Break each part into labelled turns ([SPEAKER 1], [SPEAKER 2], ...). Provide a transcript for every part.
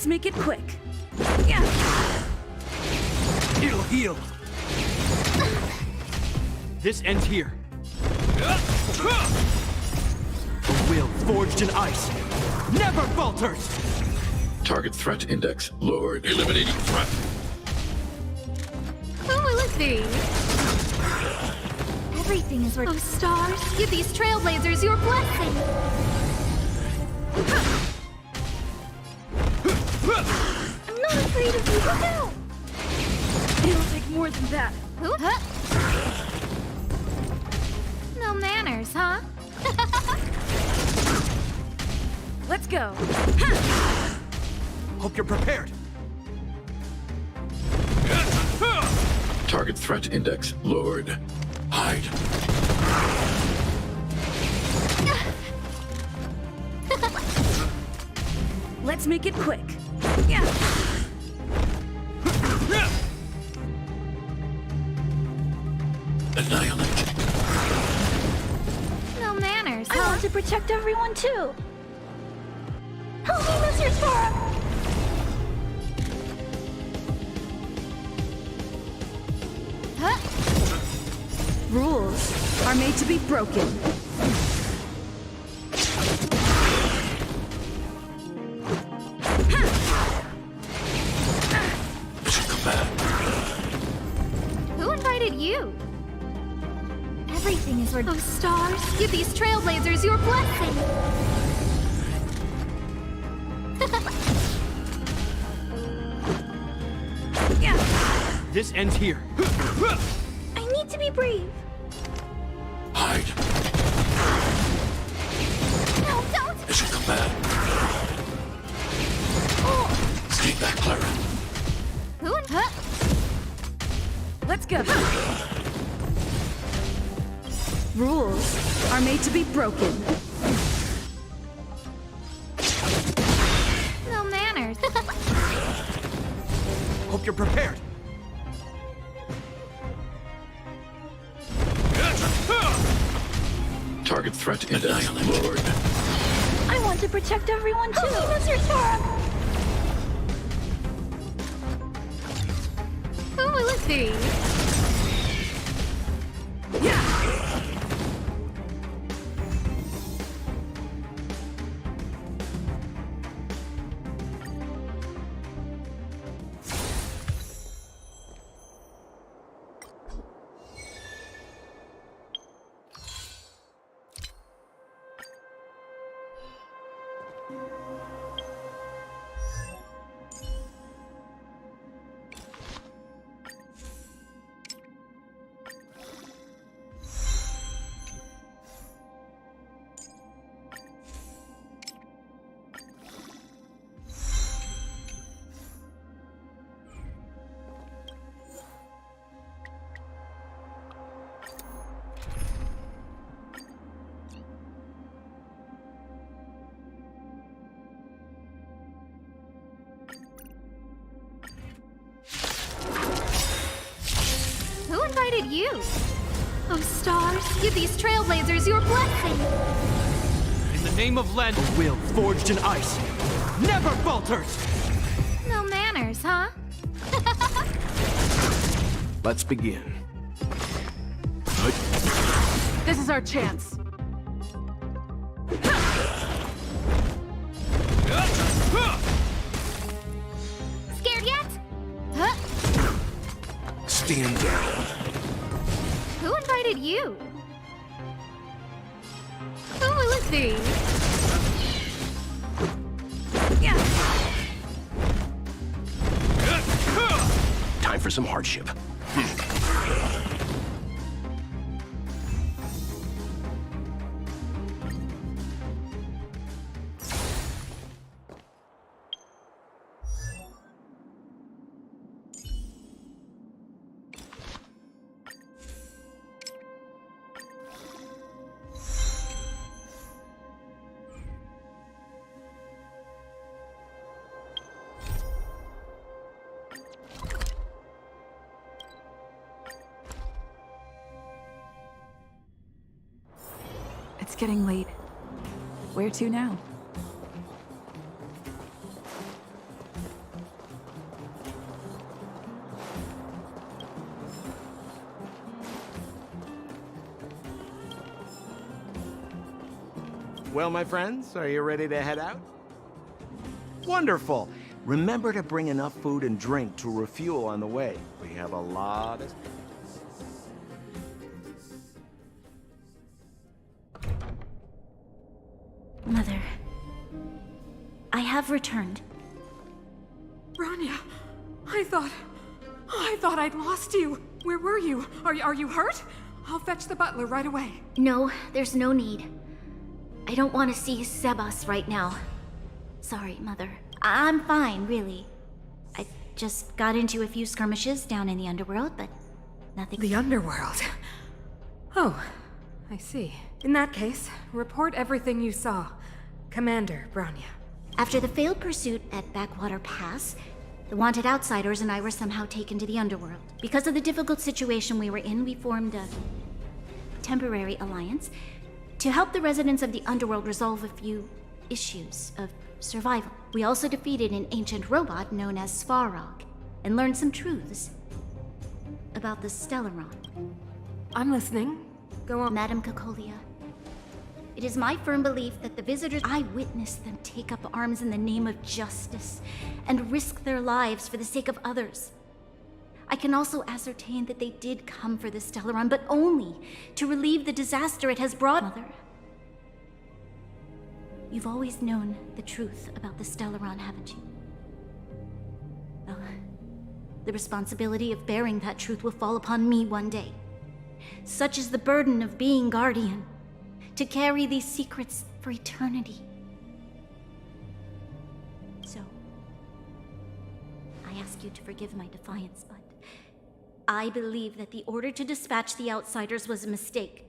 [SPEAKER 1] Let's make it quick. Yeah.
[SPEAKER 2] It'll heal. This ends here. A will forged in ice never falters.
[SPEAKER 3] Target threat index lowered. Eliminating threat.
[SPEAKER 4] Who will it be? Everything is worth. Oh, stars, give these trailblazers your blessing. I'm not afraid of you. Look out!
[SPEAKER 1] It'll take more than that.
[SPEAKER 4] Who? Huh? No manners, huh?
[SPEAKER 1] Let's go.
[SPEAKER 2] Hope you're prepared.
[SPEAKER 3] Target threat index lowered. Hide.
[SPEAKER 1] Let's make it quick. Yeah.
[SPEAKER 3] Annihilate.
[SPEAKER 4] No manners,
[SPEAKER 5] I
[SPEAKER 4] huh?
[SPEAKER 5] want to protect everyone too. Help me, Mr. Sora!
[SPEAKER 4] Huh?
[SPEAKER 1] Rules are made to be broken.
[SPEAKER 3] Mission command.
[SPEAKER 4] Who invited you? Everything is worth. Oh, stars, give these trailblazers your blessing.
[SPEAKER 1] Yeah.
[SPEAKER 2] This ends here.
[SPEAKER 5] I need to be brave.
[SPEAKER 3] Hide.
[SPEAKER 4] No, don't!
[SPEAKER 3] Mission command.
[SPEAKER 4] Oh.
[SPEAKER 3] Stay back, Clara.
[SPEAKER 4] Who in? Huh?
[SPEAKER 1] Let's go. Rules are made to be broken.
[SPEAKER 4] No manners.
[SPEAKER 2] Hope you're prepared.
[SPEAKER 3] Target threat index lowered.
[SPEAKER 5] I want to protect everyone too. Help me, Mr. Sora!
[SPEAKER 4] Who will it be?
[SPEAKER 1] Yeah.
[SPEAKER 4] Who invited you? Oh, stars, give these trailblazers your blessing.
[SPEAKER 2] In the name of Len, a will forged in ice never falters.
[SPEAKER 4] No manners, huh?
[SPEAKER 2] Let's begin.
[SPEAKER 1] This is our chance.
[SPEAKER 4] Scared yet? Huh?
[SPEAKER 2] Stand down.
[SPEAKER 4] Who invited you? Who will it be?
[SPEAKER 1] Yeah.
[SPEAKER 2] Time for some hardship.
[SPEAKER 1] It's getting late. Where to now?
[SPEAKER 6] Well, my friends, are you ready to head out? Wonderful. Remember to bring enough food and drink to refuel on the way. We have a lot of...
[SPEAKER 5] Mother, I have returned.
[SPEAKER 1] Bronya, I thought I'd lost you. Where were you? Are you hurt? I'll fetch the butler right away.
[SPEAKER 5] No, there's no need. I don't want to see Sebas right now. Sorry, Mother. I'm fine, really. I just got into a few skirmishes down in the underworld, but nothing...
[SPEAKER 1] The underworld? Oh, I see. In that case, report everything you saw. Commander Bronya.
[SPEAKER 5] After the failed pursuit at Backwater Pass, the wanted outsiders and I were somehow taken to the underworld. Because of the difficult situation we were in, we formed a temporary alliance to help the residents of the underworld resolve a few issues of survival. We also defeated an ancient robot known as Svarog and learned some truths about the Stellaron.
[SPEAKER 1] I'm listening. Go on.
[SPEAKER 5] Madam Cocolia, it is my firm belief that the visitors... I witnessed them take up arms in the name of justice and risk their lives for the sake of others. I can also ascertain that they did come for the Stellaron, but only to relieve the disaster it has brought. Mother, you've always known the truth about the Stellaron, haven't you? Well, the responsibility of bearing that truth will fall upon me one day. Such is the burden of being Guardian, to carry these secrets for eternity. So, I ask you to forgive my defiance, but I believe that the order to dispatch the outsiders was a mistake.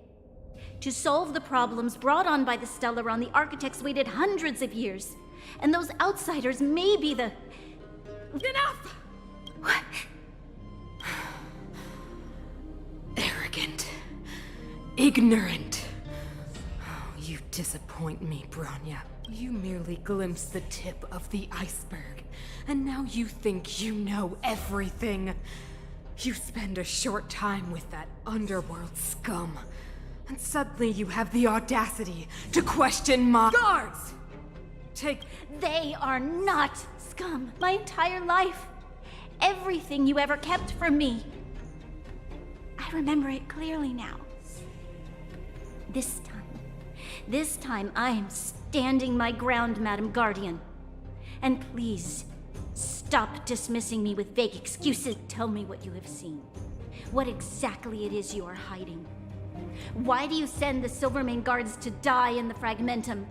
[SPEAKER 5] To solve the problems brought on by the Stellaron, the architects waited hundreds of years, and those outsiders may be the...
[SPEAKER 1] Enough!
[SPEAKER 5] What?
[SPEAKER 1] Arrogant. Ignorant. Oh, you disappoint me, Bronya. You merely glimpsed the tip of the iceberg, and now you think you know everything. You spend a short time with that underworld scum, and suddenly you have the audacity to question my guards!
[SPEAKER 5] They are not scum. My entire life, everything you ever kept from me. I remember it clearly now. This time I am standing my ground, Madam Guardian. And please, stop dismissing me with vague excuses. Tell me what you have seen. What exactly it is you are hiding. Why do you send the Silvermane guards to die in the Fragmentum?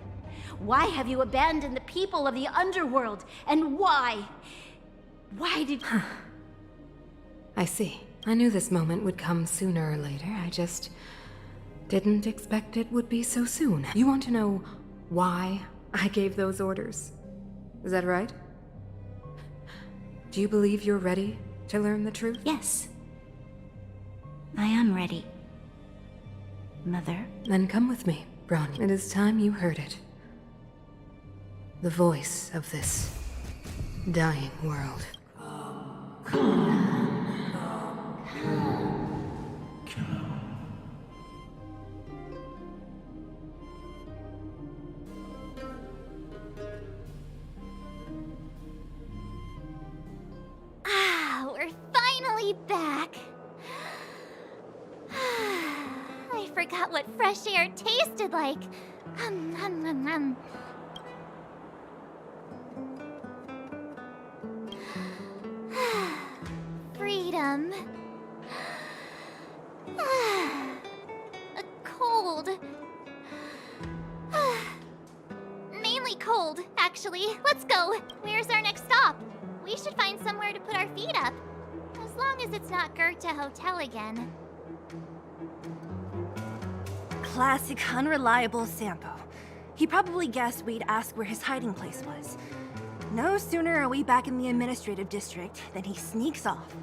[SPEAKER 5] Why have you abandoned the people of the underworld? And why? Why did you...
[SPEAKER 1] I see. I knew this moment would come sooner or later. I just didn't expect it would be so soon. You want to know why I gave those orders? Is that right? Do you believe you're ready to learn the truth?
[SPEAKER 5] Yes. I am ready, Mother.
[SPEAKER 1] Then come with me, Bronya. It is time you heard it. The voice of this dying world.
[SPEAKER 4] We're finally back. I forgot what fresh air tasted like. Freedom. A cold. Mainly cold, actually. Let's go. Where's our next stop? We should find somewhere to put our feet up. As long as it's not Goethe Hotel again.
[SPEAKER 7] Classic unreliable Sampo. He probably guessed we'd ask where his hiding place was. No sooner are we back in the administrative district than he sneaks off.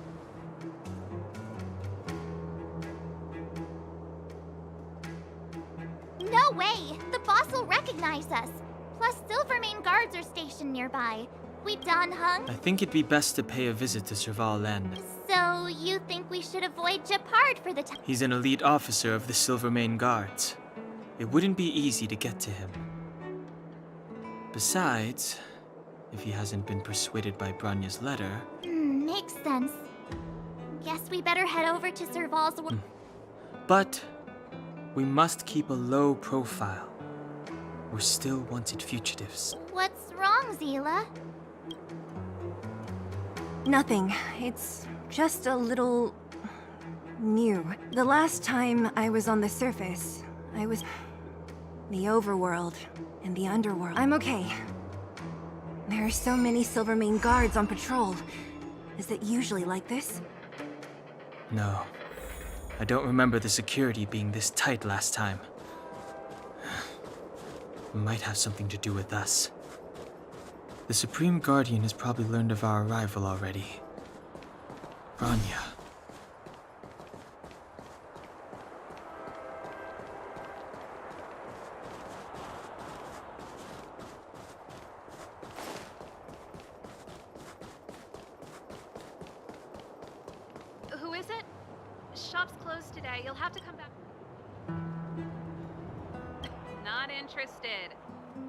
[SPEAKER 4] No way! The boss will recognize us. Plus, Silvermane guards are stationed nearby. We done hung?
[SPEAKER 2] I think it'd be best to pay a visit to Serval Len.
[SPEAKER 4] So, you think we should avoid Japard for the time?
[SPEAKER 2] He's an elite officer of the Silvermane Guards. It wouldn't be easy to get to him. Besides, if he hasn't been persuaded by Branya's letter...
[SPEAKER 4] Makes sense. Guess we better head over to Serval's
[SPEAKER 2] But we must keep a low profile. We're still wanted fugitives.
[SPEAKER 4] What's wrong, Zila?
[SPEAKER 7] Nothing. It's just a little... new. The last time I was on the surface, I was... the overworld and the underworld. I'm okay. There are so many Silvermane guards on patrol. Is it usually like this?
[SPEAKER 2] No. I don't remember the security being this tight last time. It might have something to do with us. The Supreme Guardian has probably learned of our arrival already. Branya.
[SPEAKER 8] Who is it? Shop's closed today. You'll have to come back. Not interested.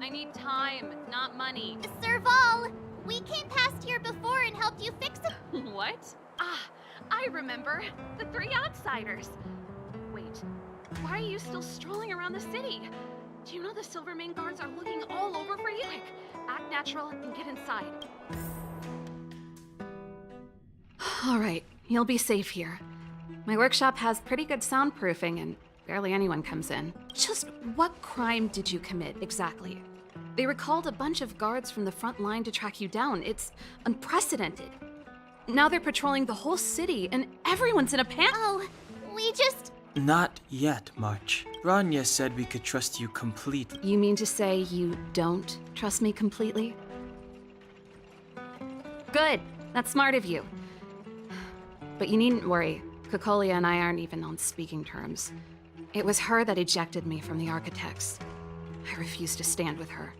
[SPEAKER 8] I need time, not money.
[SPEAKER 4] Serval! We came past here before and helped you fix it.
[SPEAKER 8] What? Ah, I remember. The three outsiders. Wait, why are you still strolling around the city? Do you know the Silvermane guards are looking all over for you? Quick, act natural and get inside.
[SPEAKER 9] All right, you'll be safe here. My workshop has pretty good soundproofing and barely anyone comes in. Just what crime did you commit, exactly? They recalled a bunch of guards from the front line to track you down. It's unprecedented. Now they're patrolling the whole city and everyone's in a panic.
[SPEAKER 4] Oh, we just...
[SPEAKER 2] Not yet, March. Branya said we could trust you completely.
[SPEAKER 9] You mean to say you don't trust me completely? Good. That's smart of you. But you needn't worry. Kokolia and I aren't even on speaking terms. It was her that ejected me from the Architects. I refuse to stand with her.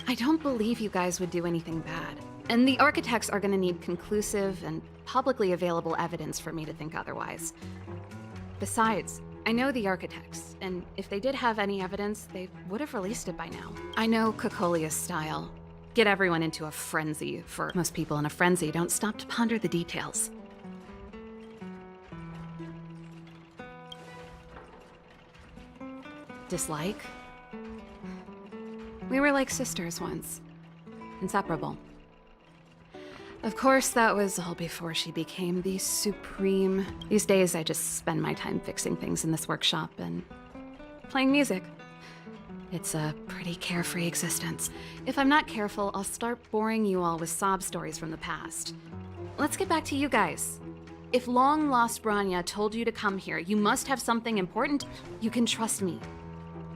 [SPEAKER 9] I don't believe you guys would do anything bad. And the Architects are gonna need conclusive and publicly available evidence for me to think otherwise. Besides, I know the Architects, and if they did have any evidence, they would have released it by now. I know Kokolia's style. Get everyone into a frenzy. For most people in a frenzy don't stop to ponder the details. Dislike? We were like sisters once. Inseparable. Of course, that was all before she became the Supreme. These days, I just spend my time fixing things in this workshop and playing music. It's a pretty carefree existence. If I'm not careful, I'll start boring you all with sob stories from the past. Let's get back to you guys. If long-lost Branya told you to come here, you must have something important. You can trust me.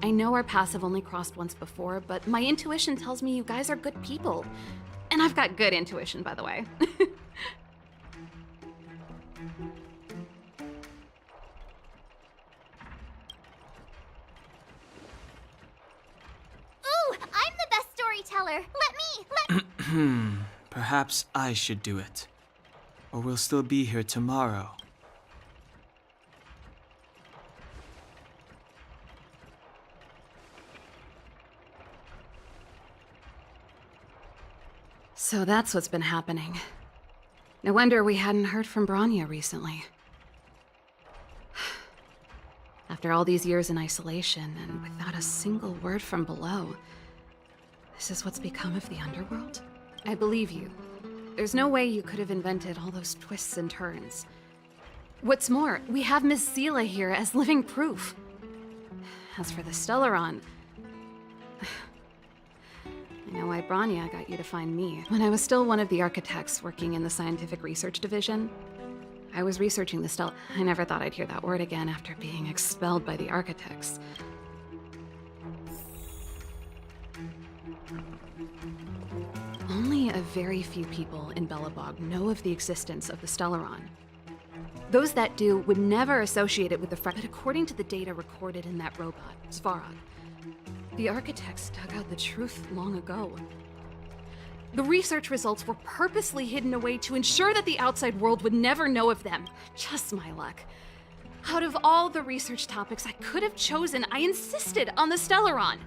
[SPEAKER 9] I know our paths have only crossed once before, but my intuition tells me you guys are good people. And I've got good intuition, by the way.
[SPEAKER 4] Ooh, I'm the best storyteller. Let me.
[SPEAKER 2] Perhaps I should do it. Or we'll still be here tomorrow.
[SPEAKER 9] So that's what's been happening. No wonder we hadn't heard from Branya recently. After all these years in isolation and without a single word from below, this is what's become of the underworld? I believe you. There's no way you could have invented all those twists and turns. What's more, we have Miss Zila here as living proof. As for the Stellaron, I know why Branya got you to find me. When I was still one of the Architects working in the Scientific Research Division, I was researching the Stell. I never thought I'd hear that word again after being expelled by the Architects. Only a very few people in Belobog know of the existence of the Stellaron. Those that do would never associate it with the but according to the data recorded in that robot, Svarog, the Architects dug out the truth long ago. The research results were purposely hidden away to ensure that the outside world would never know of them. Just my luck. Out of all the research topics I could have chosen, I insisted on the Stellaron.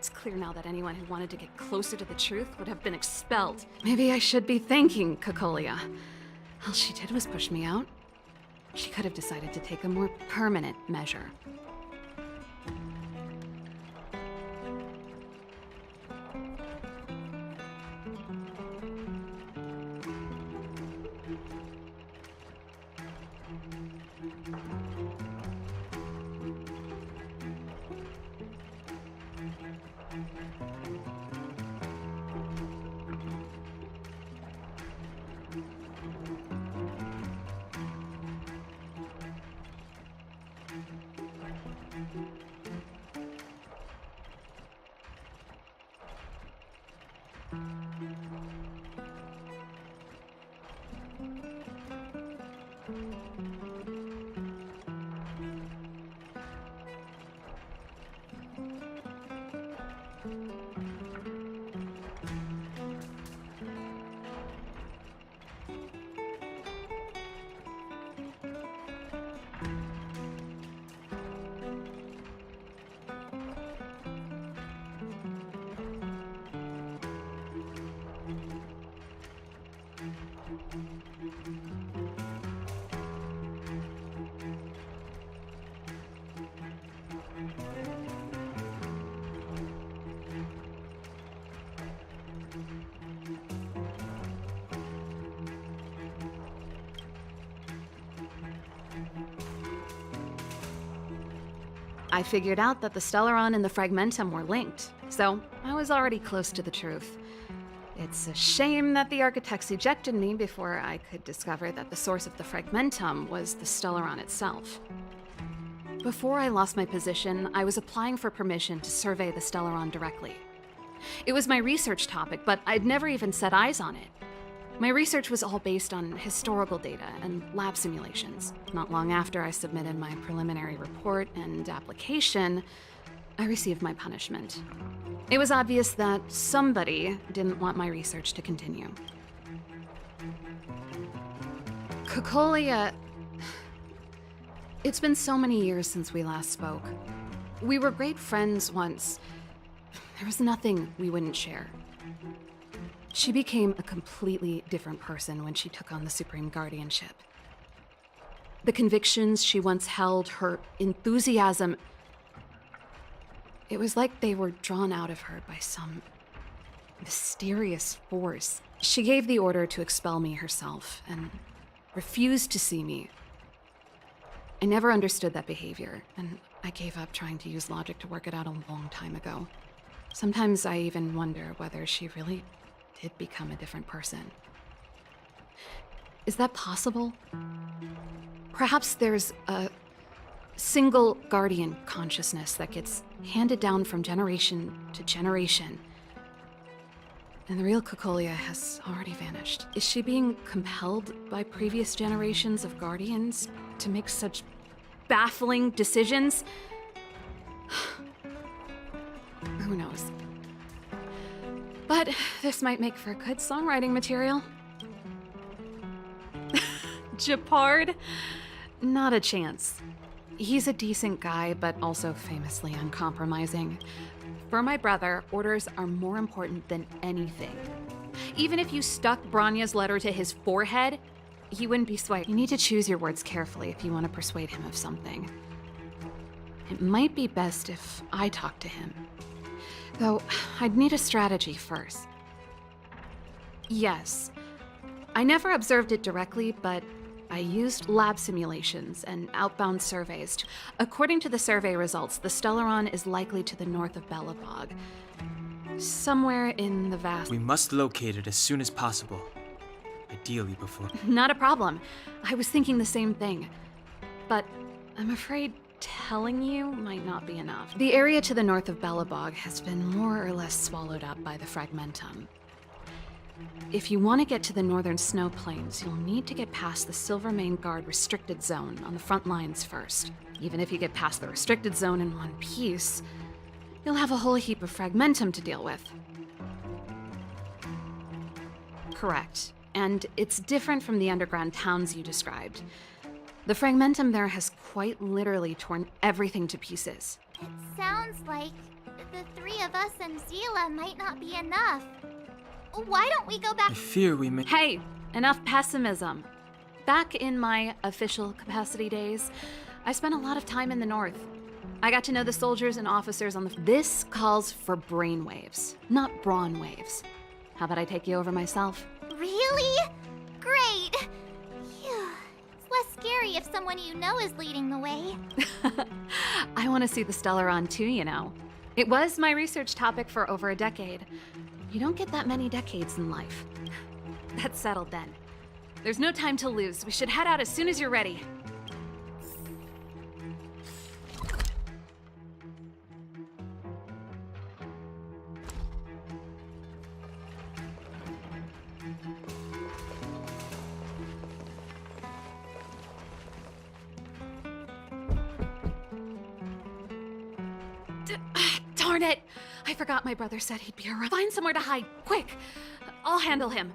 [SPEAKER 9] It's clear now that anyone who wanted to get closer to the truth would have been expelled. Maybe I should be thanking Cocolia. All she did was push me out. She could have decided to take a more permanent measure. I figured out that the Stellaron and the Fragmentum were linked, so I was already close to the truth. It's a shame that the architects ejected me before I could discover that the source of the Fragmentum was the Stellaron itself. Before I lost my position, I was applying for permission to survey the Stellaron directly. It was my research topic, but I'd never even set eyes on it. My research was all based on historical data and lab simulations. Not long after I submitted my preliminary report and application, I received my punishment. It was obvious that somebody didn't want my research to continue. Cocolia... It's been so many years since we last spoke. We were great friends once. There was nothing we wouldn't share. She became a completely different person when she took on the Supreme Guardianship. The convictions she once held, her enthusiasm, it was like they were drawn out of her by some mysterious force. She gave the order to expel me herself and refused to see me. I never understood that behavior, and I gave up trying to use logic to work it out a long time ago. Sometimes I even wonder whether she really did become a different person. Is that possible? Perhaps there's a single guardian consciousness that gets handed down from generation to generation, and the real Cocolia has already vanished. Is she being compelled by previous generations of guardians to make such baffling decisions? Who knows? But this might make for good songwriting material. Japard? Not a chance. He's a decent guy, but also famously uncompromising. For my brother, orders are more important than anything. Even if you stuck Branya's letter to his forehead, he wouldn't be swayed. You need to choose your words carefully if you want to persuade him of something. It might be best if I talk to him. Though, I'd need a strategy first. Yes. I never observed it directly, but I used lab simulations and outbound surveys. According to the survey results, the Stellaron is likely to the north of Belobog. Somewhere in the vast...
[SPEAKER 2] We must locate it as soon as possible. Ideally before...
[SPEAKER 9] Not a problem. I was thinking the same thing. But I'm afraid telling you might not be enough. The area to the north of Belobog has been more or less swallowed up by the Fragmentum. If you want to get to the northern snow plains, you'll need to get past the Silvermane Guard restricted zone on the front lines first. Even if you get past the restricted zone in one piece, you'll have a whole heap of Fragmentum to deal with. Correct. And it's different from the underground towns you described. The Fragmentum there has quite literally torn everything to pieces.
[SPEAKER 4] It sounds like The three of us and Zila might not be enough. Why don't we go back?
[SPEAKER 2] I fear we may.
[SPEAKER 9] Hey, enough pessimism. Back in my official capacity days, I spent a lot of time in the north. I got to know the soldiers and officers on the... This calls for brainwaves, not brawn waves. How about I take you over myself?
[SPEAKER 4] Really? Great! Phew. It's less scary if someone you know is leading the way.
[SPEAKER 9] I want to see the Stellaron too, you know. It was my research topic for over a decade. You don't get that many decades in life. That's settled then. There's no time to lose. We should head out as soon as you're ready. Darn it! I forgot my brother said he'd be around. Find somewhere to hide, quick! I'll handle him.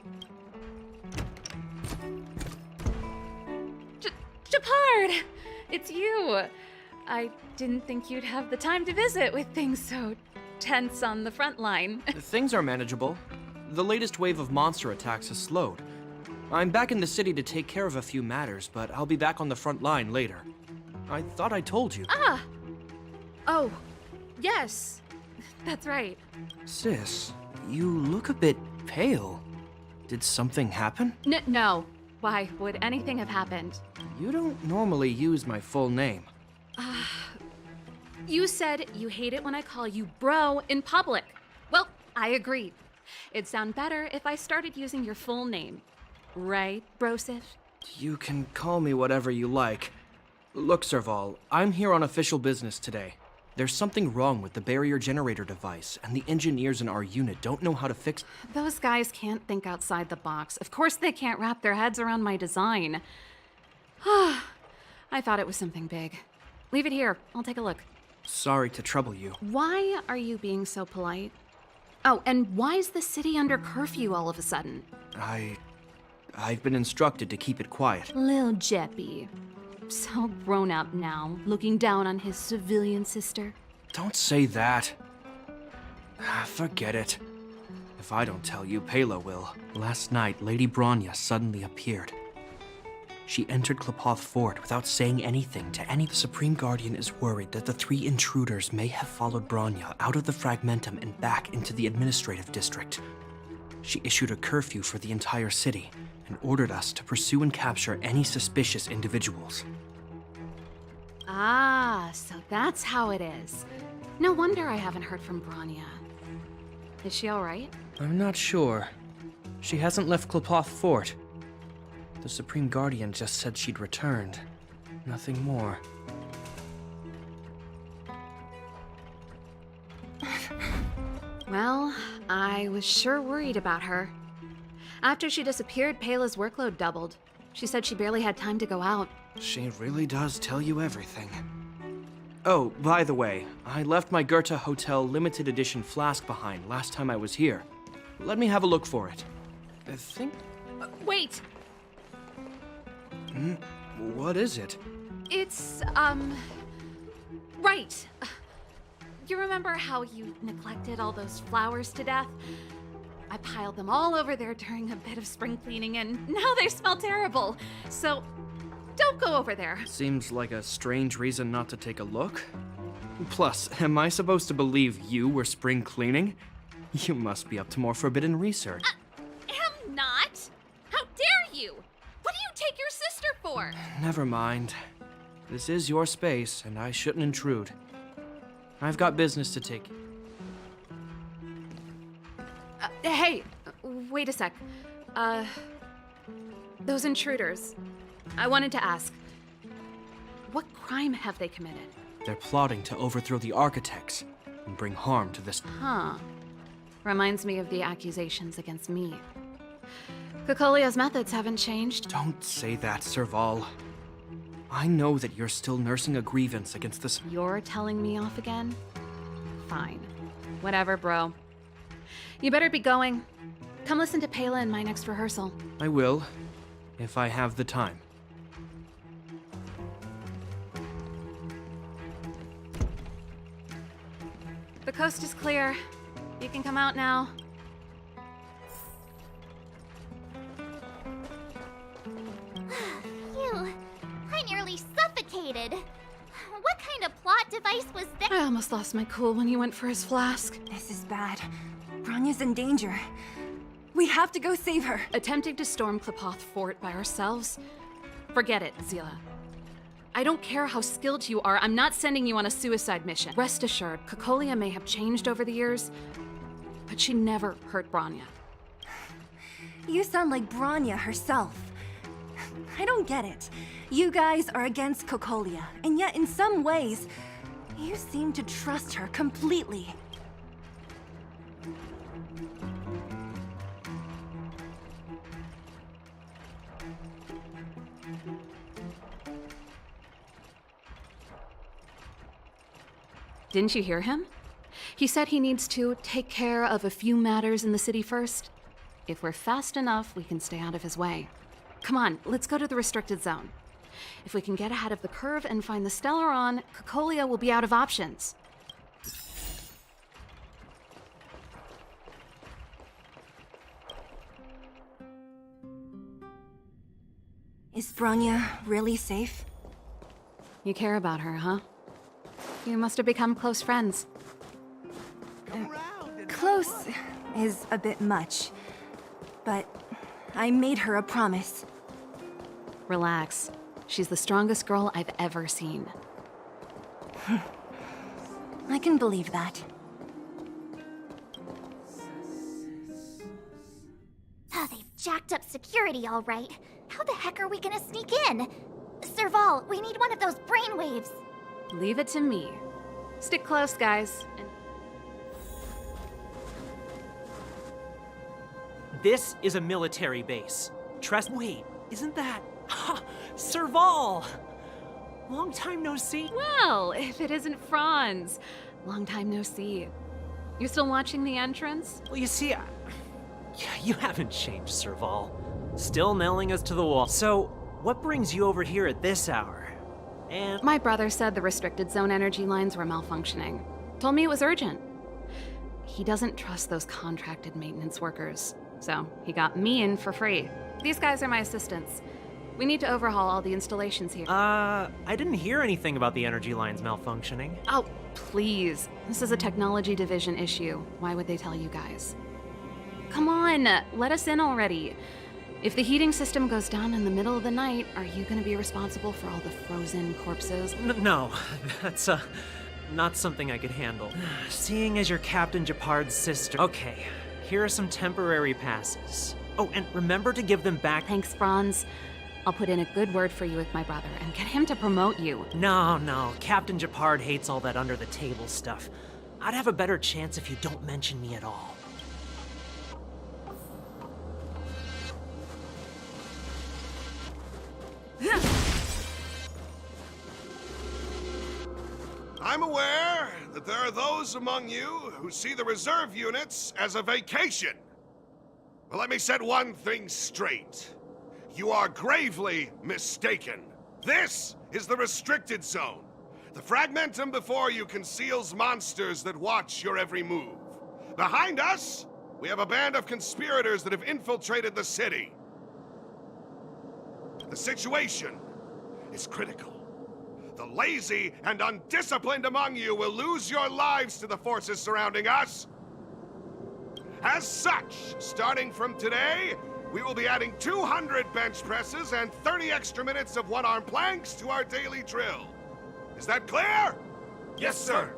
[SPEAKER 9] Japard! It's you! I didn't think you'd have the time to visit with things so tense on the front line.
[SPEAKER 10] Things are manageable. The latest wave of monster attacks has slowed. I'm back in the city to take care of a few matters, but I'll be back on the front line later. I thought I told you.
[SPEAKER 9] Ah! Oh, yes. That's right.
[SPEAKER 10] Sis, you look a bit pale. Did something happen?
[SPEAKER 9] No. Why would anything have happened?
[SPEAKER 10] You don't normally use my full name.
[SPEAKER 9] You said you hate it when I call you bro in public. Well, I agree. It'd sound better if I started using your full name. Right, Brosif?
[SPEAKER 10] You can call me whatever you like. Look, Serval, I'm here on official business today. There's something wrong with the barrier generator device, and the engineers in our unit don't know how to fix...
[SPEAKER 9] Those guys can't think outside the box. Of course they can't wrap their heads around my design. I thought it was something big. Leave it here. I'll take a look.
[SPEAKER 10] Sorry to trouble you.
[SPEAKER 9] Why are you being so polite? Oh, and why is the city under curfew all of a sudden?
[SPEAKER 10] I've been instructed to keep it quiet.
[SPEAKER 9] Lil Jeppy. So grown up now, looking down on his civilian sister.
[SPEAKER 10] Don't say that. Forget it. If I don't tell you, Pela will. Last night, Lady Bronya suddenly appeared. She entered Klapoth Fort without saying anything to any... The Supreme Guardian is worried that the three intruders may have followed Bronya out of the Fragmentum and back into the administrative district. She issued a curfew for the entire city and ordered us to pursue and capture any suspicious individuals.
[SPEAKER 9] Ah, so that's how it is. No wonder I haven't heard from Bronya. Is she all right?
[SPEAKER 10] I'm not sure. She hasn't left Klapoth Fort. The Supreme Guardian just said she'd returned. Nothing more.
[SPEAKER 9] Well, I was sure worried about her. After she disappeared, Pela's workload doubled. She said she barely had time to go out.
[SPEAKER 10] She really does tell you everything. Oh, by the way, I left my Goethe Hotel limited edition flask behind last time I was here. Let me have a look for it. I think...
[SPEAKER 9] Wait!
[SPEAKER 10] What is it?
[SPEAKER 9] It's, right. You remember how you neglected all those flowers to death? I piled them all over there during a bit of spring cleaning, and now they smell terrible. So, don't go over there.
[SPEAKER 10] Seems like a strange reason not to take a look. Plus, am I supposed to believe you were spring cleaning? You must be up to more forbidden research.
[SPEAKER 9] Am not! How dare you! What do you take your sister for?
[SPEAKER 10] Never mind. This is your space, and I shouldn't intrude. I've got business to take.
[SPEAKER 9] Hey, wait a sec. Those intruders. I wanted to ask, what crime have they committed?
[SPEAKER 10] They're plotting to overthrow the architects and bring harm to this.
[SPEAKER 9] Huh. Reminds me of the accusations against me. Kokolia's methods haven't changed.
[SPEAKER 10] Don't say that, Serval. I know that you're still nursing a grievance against this.
[SPEAKER 9] You're telling me off again? Fine. Whatever, bro. You better be going. Come listen to Pela in my next rehearsal.
[SPEAKER 10] I will, if I have the time.
[SPEAKER 9] The coast is clear. You can come out now.
[SPEAKER 4] Phew. I nearly suffocated. What kind of plot device was that?
[SPEAKER 9] I almost lost my cool when you went for his flask.
[SPEAKER 7] This is bad. Bronya's in danger. We have to go save her.
[SPEAKER 9] Attempting to storm Klipoth Fort by ourselves? Forget it, Zila. I don't care how skilled you are, I'm not sending you on a suicide mission. Rest assured, Cocolia may have changed over the years, but she never hurt Bronya.
[SPEAKER 7] You sound like Bronya herself. I don't get it. You guys are against Cocolia, and yet in some ways, you seem to trust her completely.
[SPEAKER 9] Didn't you hear him? He said he needs to take care of a few matters in the city first. If we're fast enough, we can stay out of his way. Come on, let's go to the restricted zone. If we can get ahead of the curve and find the Stellaron, Cocolia will be out of options.
[SPEAKER 7] Is Bronya really safe?
[SPEAKER 9] You care about her, huh? You must have become close friends.
[SPEAKER 7] Close is a bit much, but I made her a promise.
[SPEAKER 9] Relax. She's the strongest girl I've ever seen.
[SPEAKER 7] I can believe that.
[SPEAKER 4] They've jacked up security, all right. How the heck are we gonna sneak in? Serval, we need one of those brainwaves.
[SPEAKER 9] Leave it to me. Stick close, guys.
[SPEAKER 11] This is a military base. Wait, isn't that... Ha! Serval! Long time no see.
[SPEAKER 9] Well, if it isn't Franz. Long time no see. You still watching the entrance?
[SPEAKER 11] Well, you see, yeah, you haven't changed, Serval. Still nailing us to the wall. So, what brings you over here at this hour? And...
[SPEAKER 9] My brother said the restricted zone energy lines were malfunctioning. Told me it was urgent. He doesn't trust those contracted maintenance workers, so he got me in for free. These guys are my assistants. We need to overhaul all the installations here.
[SPEAKER 11] I didn't hear anything about the energy lines malfunctioning.
[SPEAKER 9] Oh, please. This is a technology division issue. Why would they tell you guys? Come on, let us in already. If the heating system goes down in the middle of the night, are you gonna be responsible for all the frozen corpses?
[SPEAKER 11] No, that's, not something I could handle. Seeing as you're Captain Japard's sister... Okay, here are some temporary passes. Oh, and remember to give them back...
[SPEAKER 9] Thanks, Franz. I'll put in a good word for you with my brother and get him to promote you.
[SPEAKER 11] No, Captain Japard hates all that under-the-table stuff. I'd have a better chance if you don't mention me at all.
[SPEAKER 12] I'm aware that there are those among you who see the reserve units as a vacation. But let me set one thing straight. You are gravely mistaken. This is the restricted zone. The fragmentum before you conceals monsters that watch your every move. Behind us, we have a band of conspirators that have infiltrated the city. The situation is critical. The lazy and undisciplined among you will lose your lives to the forces surrounding us. As such, starting from today, we will be adding 200 bench presses and 30 extra minutes of one-arm planks to our daily drill. Is that clear? Yes, sir.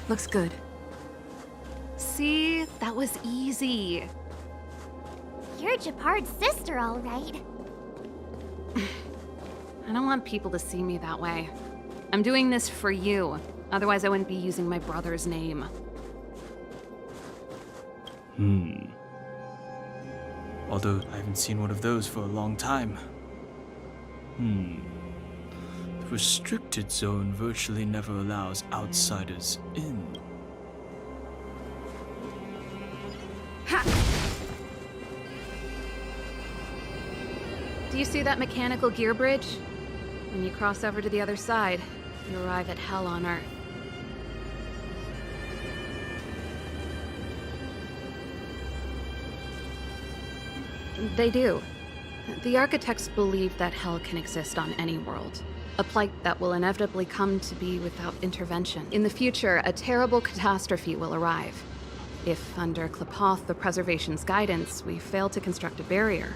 [SPEAKER 9] Looks good. See? That was easy.
[SPEAKER 4] You're Japard's sister, all right.
[SPEAKER 9] I don't want people to see me that way. I'm doing this for you. Otherwise, I wouldn't be using my brother's name.
[SPEAKER 2] Although I haven't seen one of those for a long time. The restricted zone virtually never allows outsiders in.
[SPEAKER 9] you see that mechanical gear bridge? When you cross over to the other side, you arrive at Hell on Earth. They do. The architects believe that Hell can exist on any world. A plight that will inevitably come to be without intervention. In the future, a terrible catastrophe will arrive. If, under Klapoth, the Preservation's guidance, we fail to construct a barrier,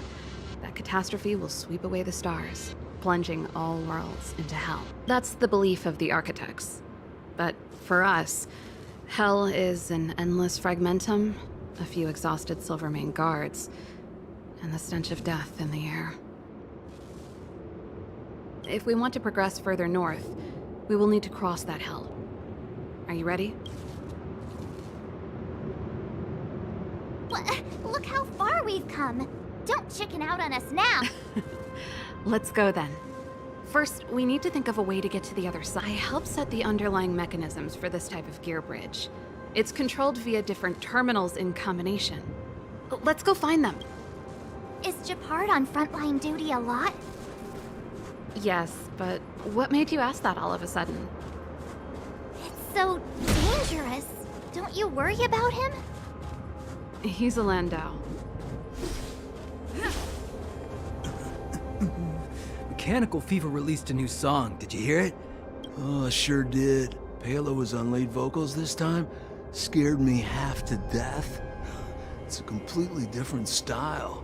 [SPEAKER 9] that catastrophe will sweep away the stars, plunging all worlds into Hell. That's the belief of the architects. But for us, Hell is an endless fragmentum, a few exhausted Silvermane guards, and the stench of death in the air. If we want to progress further north, we will need to cross that Hell. Are you ready?
[SPEAKER 4] Look how far we've come. Don't chicken out on us now.
[SPEAKER 9] Let's go then. First, we need to think of a way to get to the other side. I helped set the underlying mechanisms for this type of gear bridge. It's controlled via different terminals in combination. Let's go find them.
[SPEAKER 4] Is Gepard on frontline duty a lot?
[SPEAKER 9] Yes, but what made you ask that all of a sudden?
[SPEAKER 4] It's so dangerous. Don't you worry about him?
[SPEAKER 9] He's a Landau.
[SPEAKER 13] Mechanical Fever released a new song. Did you hear it?
[SPEAKER 6] Oh, sure did. Palo was on lead vocals this time. Scared me half to death. It's a completely different style.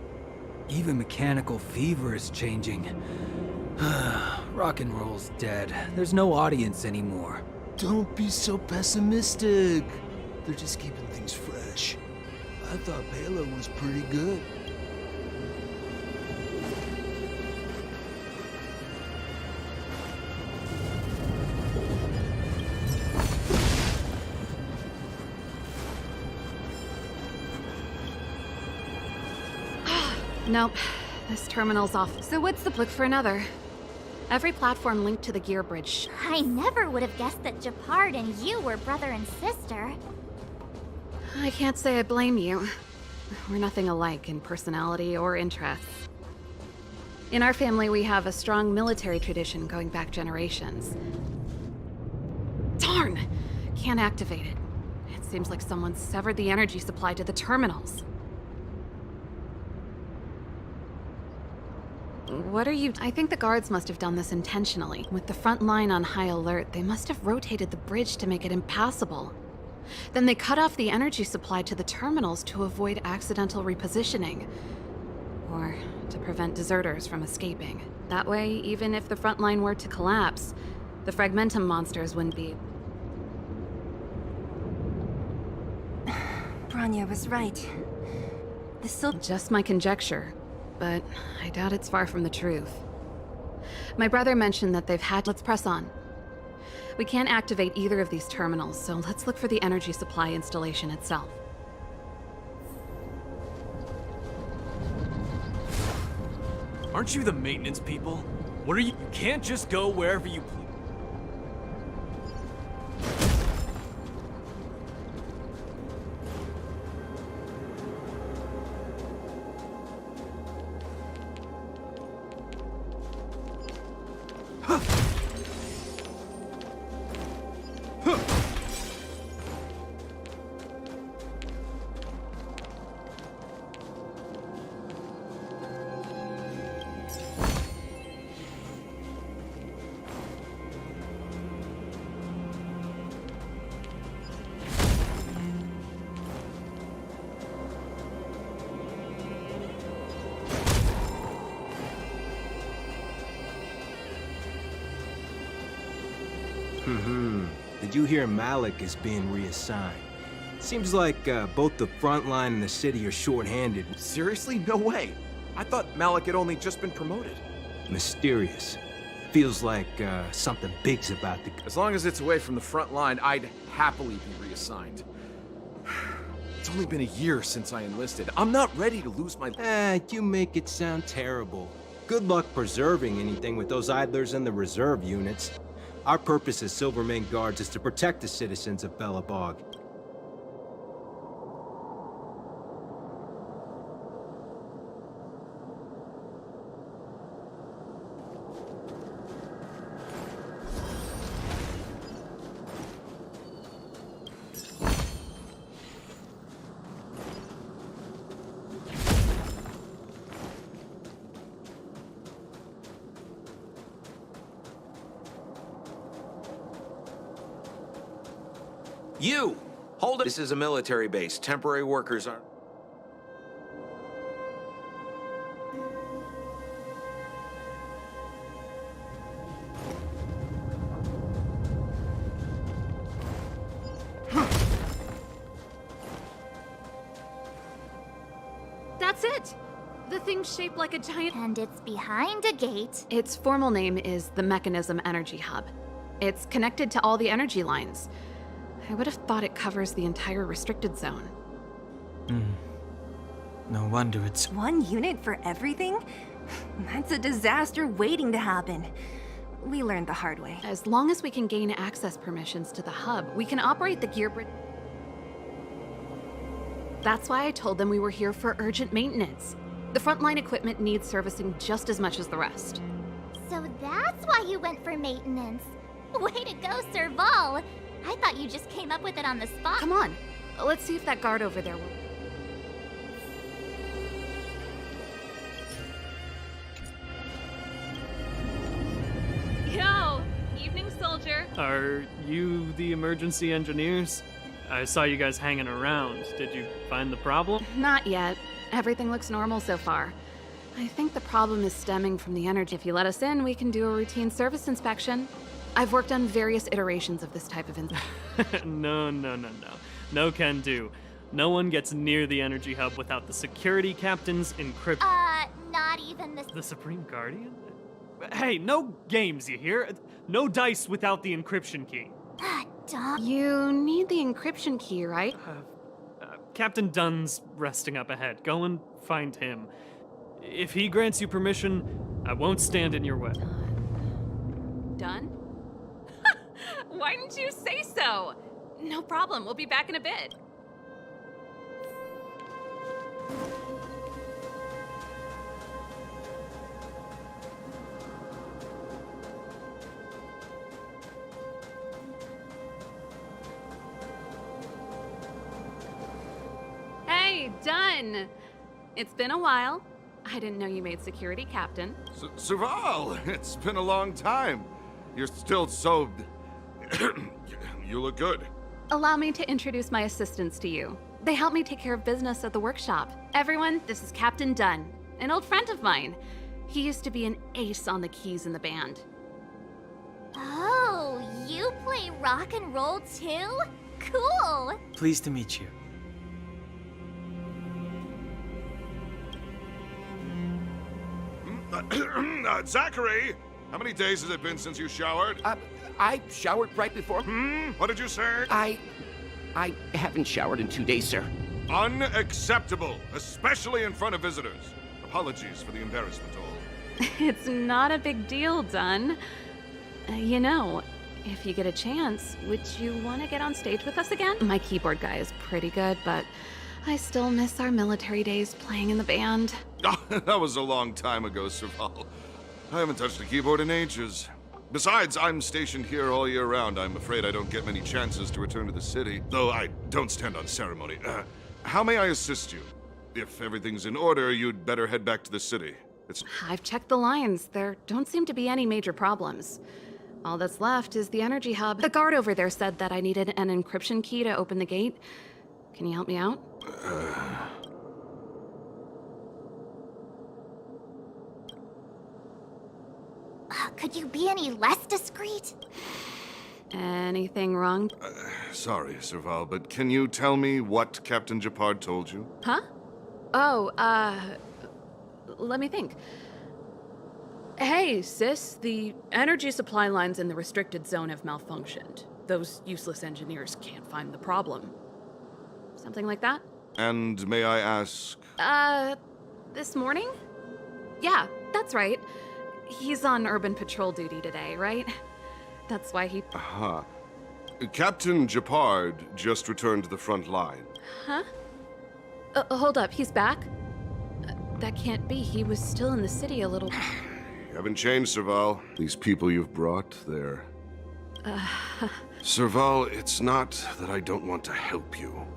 [SPEAKER 13] Even Mechanical Fever is changing. Rock and roll's dead. There's no audience anymore.
[SPEAKER 6] Don't be so pessimistic. They're just keeping things fresh. I thought Palo was pretty good.
[SPEAKER 9] Nope. This terminal's off. So what's the look for another? Every platform linked to the gear bridge.
[SPEAKER 4] I never would have guessed that Gepard and you were brother and sister.
[SPEAKER 9] I can't say I blame you. We're nothing alike in personality or interests. In our family, we have a strong military tradition going back generations. Darn! Can't activate it. It seems like someone severed the energy supply to the terminals. What are you... I think the guards must have done this intentionally. With the front line on high alert, they must have rotated the bridge to make it impassable. Then they cut off the energy supply to the terminals to avoid accidental repositioning. Or to prevent deserters from escaping. That way, even if the front line were to collapse, the Fragmentum monsters wouldn't be...
[SPEAKER 7] Bronya was right.
[SPEAKER 9] Just my conjecture, but I doubt it's far from the truth. My brother mentioned that they've had... Let's press on. We can't activate either of these terminals, so let's look for the energy supply installation itself.
[SPEAKER 13] Aren't you the maintenance people? What are you? You can't just go wherever you please.
[SPEAKER 14] Did you hear Malik is being reassigned? Seems like both the front line and the city are short-handed.
[SPEAKER 15] Seriously? No way. I thought Malik had only just been promoted.
[SPEAKER 14] Mysterious. Feels like something big's about to...
[SPEAKER 15] As long as it's away from the front line, I'd happily be reassigned. It's only been a year since I enlisted. I'm not ready to lose my...
[SPEAKER 14] You make it sound terrible. Good luck preserving anything with those idlers and the reserve units. Our purpose as Silvermane Guards is to protect the citizens of Belobog. You! Hold it! This is a military base. Temporary workers aren't...
[SPEAKER 9] That's it! The thing's shaped like a giant...
[SPEAKER 4] And it's behind a gate.
[SPEAKER 9] Its formal name is the Mechanism Energy Hub. It's connected to all the energy lines. I would have thought it covers the entire restricted zone.
[SPEAKER 2] No wonder it's...
[SPEAKER 7] One unit for everything? That's a disaster waiting to happen. We learned the hard way.
[SPEAKER 9] As long as we can gain access permissions to the hub, we can operate the gear bridge. That's why I told them we were here for urgent maintenance. The frontline equipment needs servicing just as much as the rest.
[SPEAKER 4] So that's why you went for maintenance. Way to go, Serval! I thought you just came up with it on the spot.
[SPEAKER 9] Come on, let's see if that guard over there will...
[SPEAKER 8] Yo! Evening, soldier.
[SPEAKER 11] Are you the emergency engineers? I saw you guys hanging around. Did you find the problem?
[SPEAKER 9] Not yet. Everything looks normal so far. I think the problem is stemming from the energy. If you let us in, we can do a routine service inspection. I've worked on various iterations of this type of inspection.
[SPEAKER 11] No. No can do. No one gets near the energy hub without the security captain's encryption.
[SPEAKER 4] Not even
[SPEAKER 11] The Supreme Guardian? Hey, no games, you hear? No dice without the encryption key.
[SPEAKER 9] You need the encryption key, right?
[SPEAKER 11] Captain Dunn's resting up ahead. Go and find him. If he grants you permission, I won't stand in your way.
[SPEAKER 9] Done? Why didn't you say so? No problem, we'll be back in a bit. Hey, Dunn! It's been a while. I didn't know you made security captain.
[SPEAKER 12] Serval, it's been a long time. You're still so... You look good.
[SPEAKER 9] Allow me to introduce my assistants to you. They help me take care of business at the workshop. Everyone, this is Captain Dunn, an old friend of mine. He used to be an ace on the keys in the band.
[SPEAKER 4] Oh, you play rock and roll too? Cool!
[SPEAKER 2] Pleased to meet you.
[SPEAKER 12] Zachary, how many days has it been since you showered?
[SPEAKER 16] I showered right before.
[SPEAKER 12] What did you say?
[SPEAKER 16] I haven't showered in 2 days, sir.
[SPEAKER 12] Unacceptable, especially in front of visitors. Apologies for the embarrassment, all.
[SPEAKER 9] It's not a big deal, Dunn. You know, if you get a chance, would you want to get on stage with us again? My keyboard guy is pretty good, but I still miss our military days playing in the band.
[SPEAKER 12] That was a long time ago, Serval. I haven't touched a keyboard in ages. Besides, I'm stationed here all year round. I'm afraid I don't get many chances to return to the city, though I don't stand on ceremony. How may I assist you? If everything's in order, you'd better head back to the city.
[SPEAKER 9] I've checked the lines. There don't seem to be any major problems. All that's left is the energy hub. The guard over there said that I needed an encryption key to open the gate. Can you help me out?
[SPEAKER 4] Could you be any less discreet?
[SPEAKER 9] Anything wrong?
[SPEAKER 12] Sorry, Serval, but can you tell me what Captain Japard told you?
[SPEAKER 9] Huh? Oh, let me think. Hey, sis, the energy supply lines in the restricted zone have malfunctioned. Those useless engineers can't find the problem. Something like that?
[SPEAKER 12] And may I ask?
[SPEAKER 9] This morning? Yeah, that's right. He's on urban patrol duty today, right? That's why he...
[SPEAKER 12] Aha. Captain Japard just returned to the front line.
[SPEAKER 9] Huh? Hold up, he's back? That can't be. He was still in the city a little...
[SPEAKER 12] You haven't changed, Serval. These people you've brought, they're... Serval, it's not that I don't want to help you.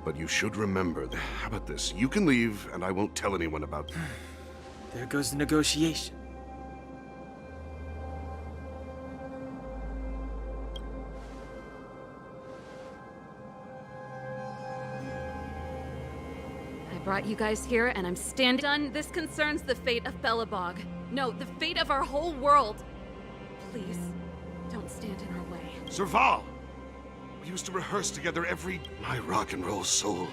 [SPEAKER 12] But you should remember that... How about this? You can leave, and I won't tell anyone about...
[SPEAKER 2] There goes the negotiation.
[SPEAKER 9] brought you guys here, and I'm standing done. This concerns the fate of Belobog. No, the fate of our whole world. Please, don't stand in our way.
[SPEAKER 12] Serval! We used to rehearse together every... My rock and roll soul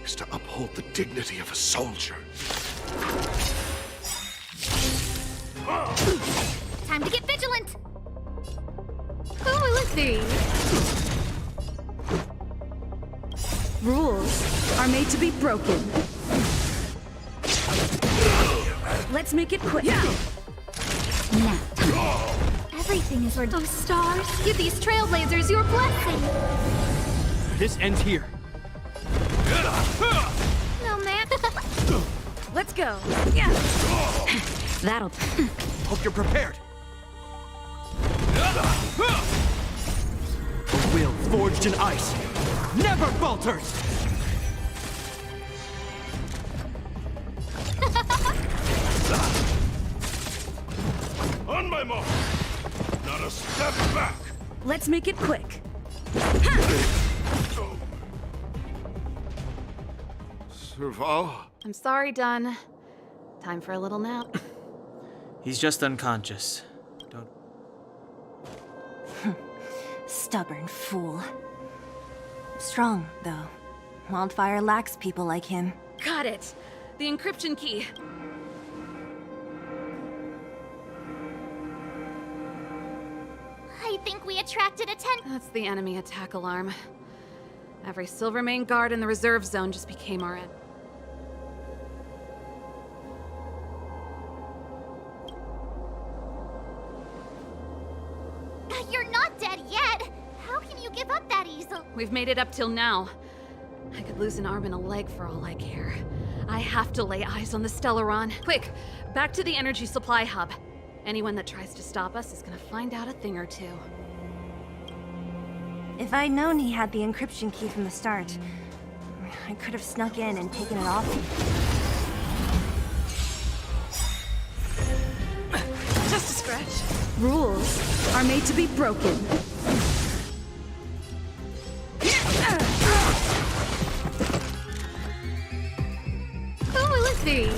[SPEAKER 12] is to uphold the dignity of a soldier.
[SPEAKER 4] Time to get vigilant!
[SPEAKER 9] Who will it be?
[SPEAKER 17] Rules are made to be broken. Let's make it quick.
[SPEAKER 4] Now. Everything is where those stars give these trailblazers your blessing.
[SPEAKER 10] This ends here.
[SPEAKER 4] No, man.
[SPEAKER 17] Let's go. That'll...
[SPEAKER 10] Hope you're prepared. A will forged in ice never falters!
[SPEAKER 12] On my mark! Not a step back!
[SPEAKER 17] Let's make it quick.
[SPEAKER 12] Serval?
[SPEAKER 9] I'm sorry, Dunn. Time for a little nap.
[SPEAKER 2] He's just unconscious. Don't...
[SPEAKER 7] Stubborn fool. Strong, though. Wildfire lacks people like him.
[SPEAKER 9] Got it! The encryption key.
[SPEAKER 4] I think we attracted attention.
[SPEAKER 9] That's the enemy attack alarm. Every Silvermane guard in the reserve zone just became our enemy.
[SPEAKER 4] You're not dead yet! How can you give up that easily?
[SPEAKER 9] We've made it up till now. I could lose an arm and a leg for all I care. I have to lay eyes on the Stellaron. Quick, back to the energy supply hub. Anyone that tries to stop us is gonna find out a thing or two.
[SPEAKER 7] If I'd known he had the encryption key from the start, I could have snuck in and taken it off.
[SPEAKER 17] Just a scratch. Rules are made to be broken.
[SPEAKER 9] Who will it be?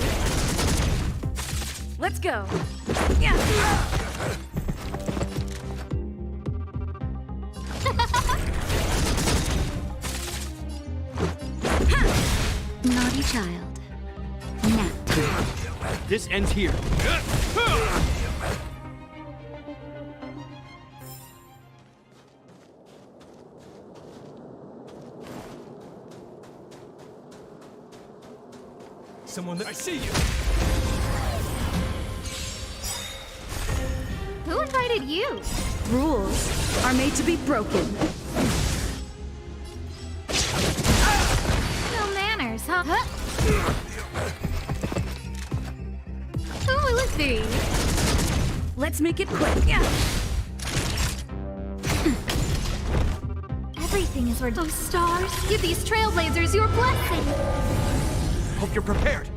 [SPEAKER 17] Let's go.
[SPEAKER 5] Naughty child. Nap time.
[SPEAKER 10] This ends here.
[SPEAKER 13] Someone that I see you.
[SPEAKER 4] Who invited you?
[SPEAKER 17] Rules are made to be broken.
[SPEAKER 4] No manners, huh?
[SPEAKER 9] Who will it be?
[SPEAKER 17] Let's make it quick.
[SPEAKER 4] Everything is where those stars give these trailblazers your blessing.
[SPEAKER 10] Hope you're prepared.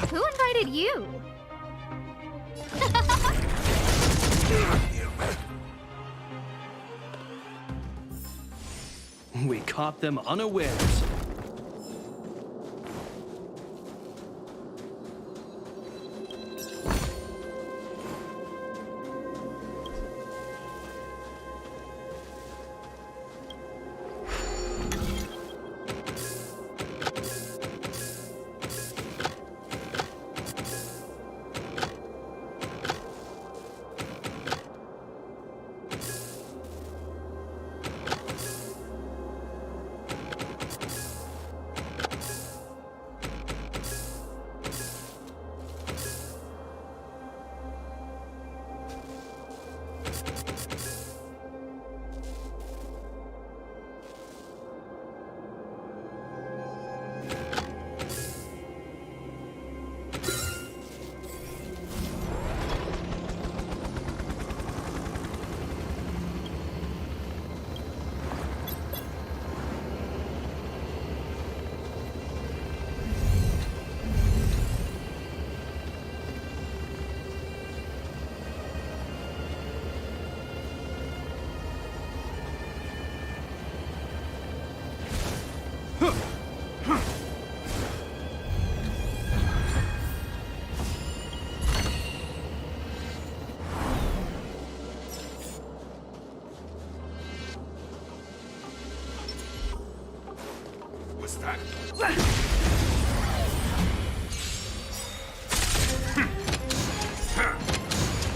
[SPEAKER 4] Who invited you?
[SPEAKER 10] We caught them unawares.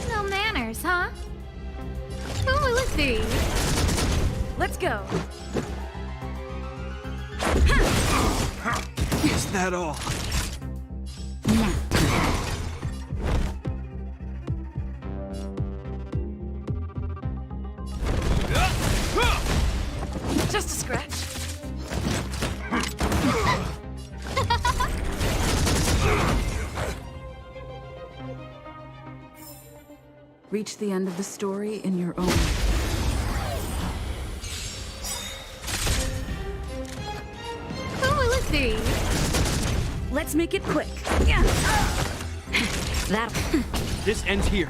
[SPEAKER 17] No manners, huh? Who will it be? Let's go.
[SPEAKER 10] Is that all?
[SPEAKER 17] Just a scratch.
[SPEAKER 18] Reach the end of the story in your own.
[SPEAKER 17] Who will it be? Let's make it quick. Yeah.
[SPEAKER 5] That.
[SPEAKER 10] This ends here.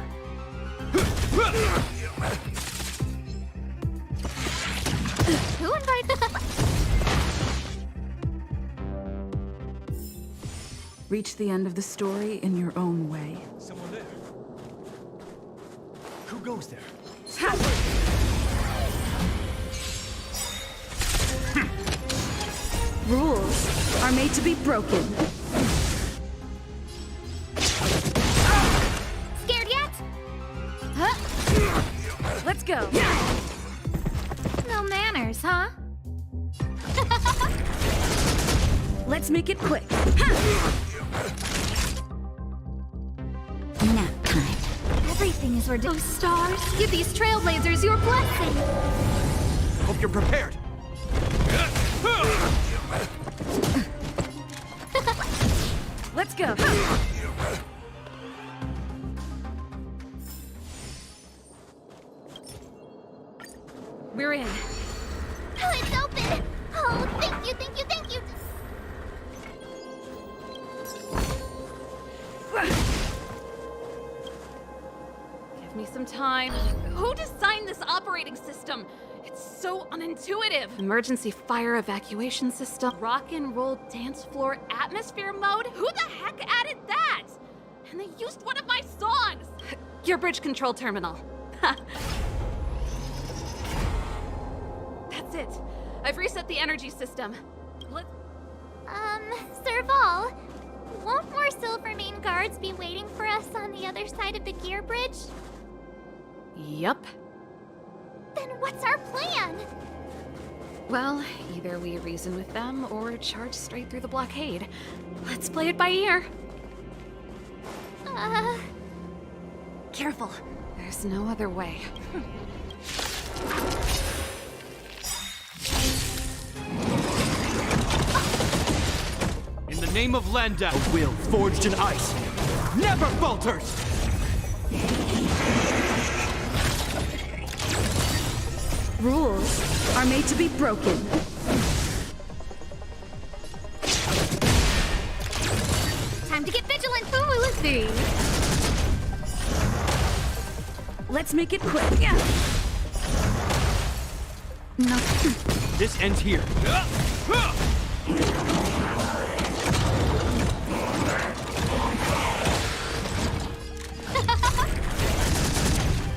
[SPEAKER 4] Who invited?
[SPEAKER 18] Reach the end of the story in your own way.
[SPEAKER 13] Someone there. Who goes there?
[SPEAKER 17] Rules are made to be broken.
[SPEAKER 4] Scared yet?
[SPEAKER 17] Huh? Let's go.
[SPEAKER 4] No manners, huh?
[SPEAKER 17] Let's make it quick.
[SPEAKER 5] Nap time.
[SPEAKER 4] Everything is ridiculous. Oh, stars, give these trailblazers your blessing.
[SPEAKER 10] Hope you're prepared.
[SPEAKER 17] Let's go. We're in.
[SPEAKER 4] Oh, it's open. Oh, thank you, thank you, thank you.
[SPEAKER 8] Give me some time. Who designed this operating system? It's so unintuitive.
[SPEAKER 9] Emergency fire evacuation system.
[SPEAKER 8] Rock and roll dance floor atmosphere mode? Who the heck added that? And they used one of my songs.
[SPEAKER 9] Your bridge control terminal.
[SPEAKER 8] That's it. I've reset the energy system.
[SPEAKER 4] Serval, won't more Silvermane guards be waiting for us on the other side of the gear bridge?
[SPEAKER 9] Yup.
[SPEAKER 4] Then what's our plan?
[SPEAKER 9] Well, either we reason with them or charge straight through the blockade. Let's play it by ear.
[SPEAKER 17] Careful.
[SPEAKER 9] There's no other way.
[SPEAKER 10] In the name of Lenda, a will forged in ice never falters!
[SPEAKER 17] Rules are made to be broken.
[SPEAKER 4] Time to get vigilant.
[SPEAKER 17] Who will it be? Let's make it quick. Yeah.
[SPEAKER 5] No.
[SPEAKER 10] This ends here.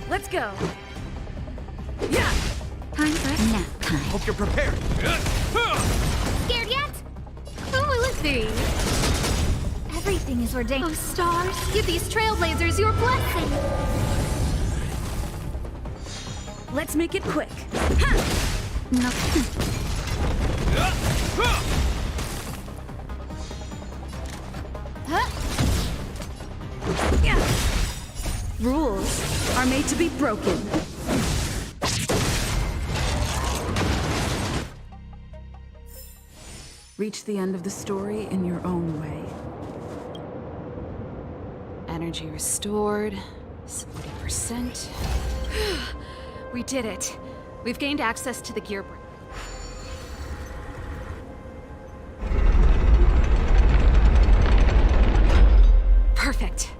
[SPEAKER 17] Let's go. Yeah.
[SPEAKER 5] Time for nap time.
[SPEAKER 10] Hope you're prepared.
[SPEAKER 4] Scared yet?
[SPEAKER 17] Who will it be?
[SPEAKER 4] Everything is ordained. Oh, stars, give these trailblazers your blessing.
[SPEAKER 17] Let's make it quick.
[SPEAKER 5] No.
[SPEAKER 17] Yeah. Rules are made to be broken.
[SPEAKER 18] Reach the end of the story in your own way.
[SPEAKER 9] Energy restored. 70%. We did it. We've gained access to the gear bridge. Perfect.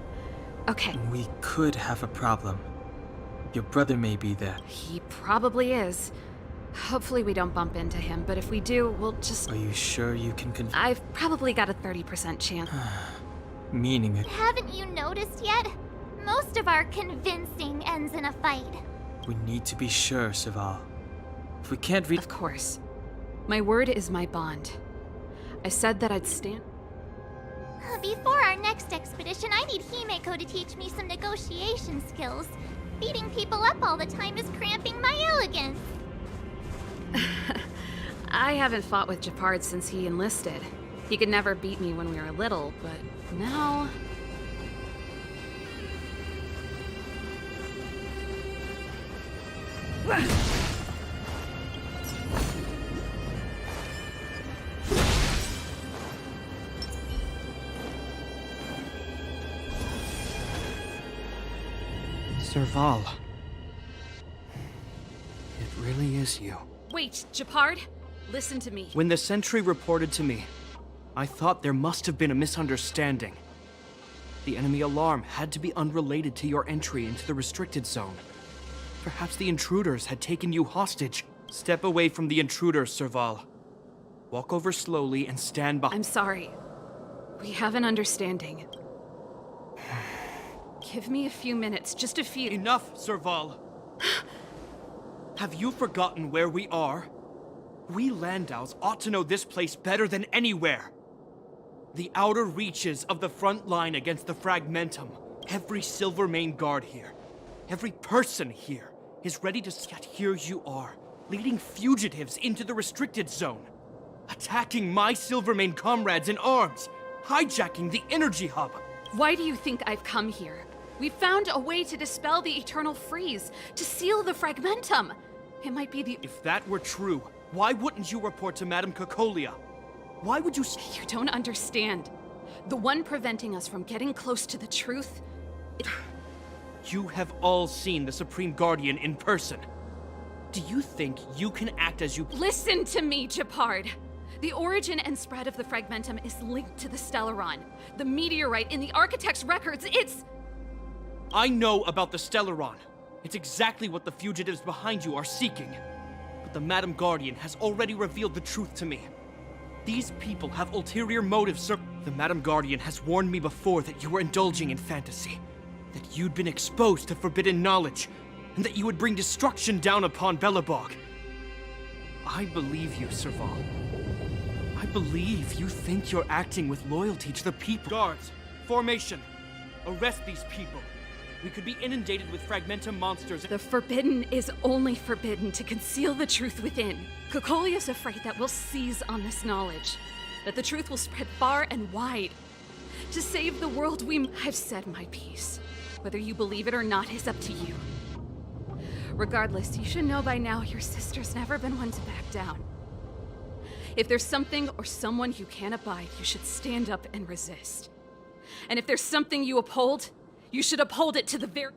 [SPEAKER 9] Okay.
[SPEAKER 2] We could have a problem. Your brother may be there.
[SPEAKER 9] He probably is. Hopefully we don't bump into him, but if we do, we'll just...
[SPEAKER 2] Are you sure you can
[SPEAKER 9] I've probably got a 30% chance.
[SPEAKER 2] Meaning it.
[SPEAKER 4] Haven't you noticed yet? Most of our convincing ends in a fight.
[SPEAKER 2] We need to be sure, Serval. If we can't read...
[SPEAKER 9] Of course. My word is my bond. I said that I'd stand.
[SPEAKER 4] Before our next expedition, I need Himeko to teach me some negotiation skills. Beating people up all the time is cramping my elegance.
[SPEAKER 9] I haven't fought with Japard since he enlisted. He could never beat me when we were little, but now...
[SPEAKER 10] Serval. It really is you.
[SPEAKER 9] Wait, Japard? Listen to me.
[SPEAKER 10] When the sentry reported to me, I thought there must have been a misunderstanding. The enemy alarm had to be unrelated to your entry into the restricted zone. Perhaps the intruders had taken you hostage. Step away from the intruders, Serval. Walk over slowly and stand by.
[SPEAKER 9] I'm sorry. We have an understanding. Give me a few minutes, just a few.
[SPEAKER 10] Enough, Serval. Have you forgotten where we are? We Landaus ought to know this place better than anywhere. The outer reaches of the front line against the Fragmentum. Every Silvermane guard here, every person here, is ready to... Yet here you are, leading fugitives into the restricted zone. Attacking my Silvermane comrades in arms. Hijacking the energy hub.
[SPEAKER 9] Why do you think I've come here? We found a way to dispel the eternal freeze, to seal the Fragmentum. It might be the...
[SPEAKER 10] If that were true, why wouldn't you report to Madame Cocolia? Why would you...
[SPEAKER 9] You don't understand. The one preventing us from getting close to the truth...
[SPEAKER 10] You have all seen the Supreme Guardian in person. Do you think you can act as you...
[SPEAKER 9] Listen to me, Japard! The origin and spread of the Fragmentum is linked to the Stellaron. The meteorite in the Architect's records, it's...
[SPEAKER 10] I know about the Stellaron. It's exactly what the fugitives behind you are seeking. But the Madam Guardian has already revealed the truth to me. These people have ulterior motives, sir. The Madam Guardian has warned me before that you were indulging in fantasy. That you'd been exposed to forbidden knowledge. And that you would bring destruction down upon Belobog. I believe you, Serval. I believe you think you're acting with loyalty to the people. Guards, formation. Arrest these people. We could be inundated with Fragmentum monsters.
[SPEAKER 9] The forbidden is only forbidden to conceal the truth within. Cocolia's afraid that we'll seize on this knowledge. That the truth will spread far and wide. To save the world, I've said my piece. Whether you believe it or not is up to you. Regardless, you should know by now your sister's never been one to back down. If there's something or someone you can't abide, you should stand up and resist. And if there's something you uphold, you should uphold it to the very...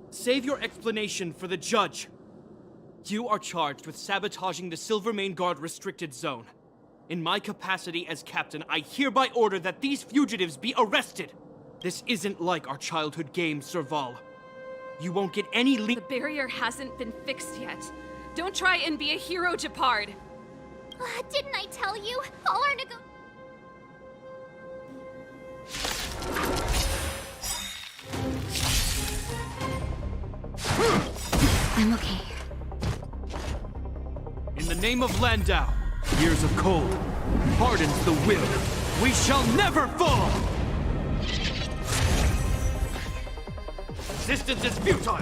[SPEAKER 10] Save your explanation for the judge. You are charged with sabotaging the Silvermane Guard restricted zone. In my capacity as captain, I hereby order that these fugitives be arrested. This isn't like our childhood game, Serval. You won't get any
[SPEAKER 9] The barrier hasn't been fixed yet. Don't try and be a hero, Japard.
[SPEAKER 4] Didn't I tell you? All our
[SPEAKER 5] I'm okay.
[SPEAKER 10] In the name of Landau, years of cold hardens the will. We shall never fall! Resistance is futile!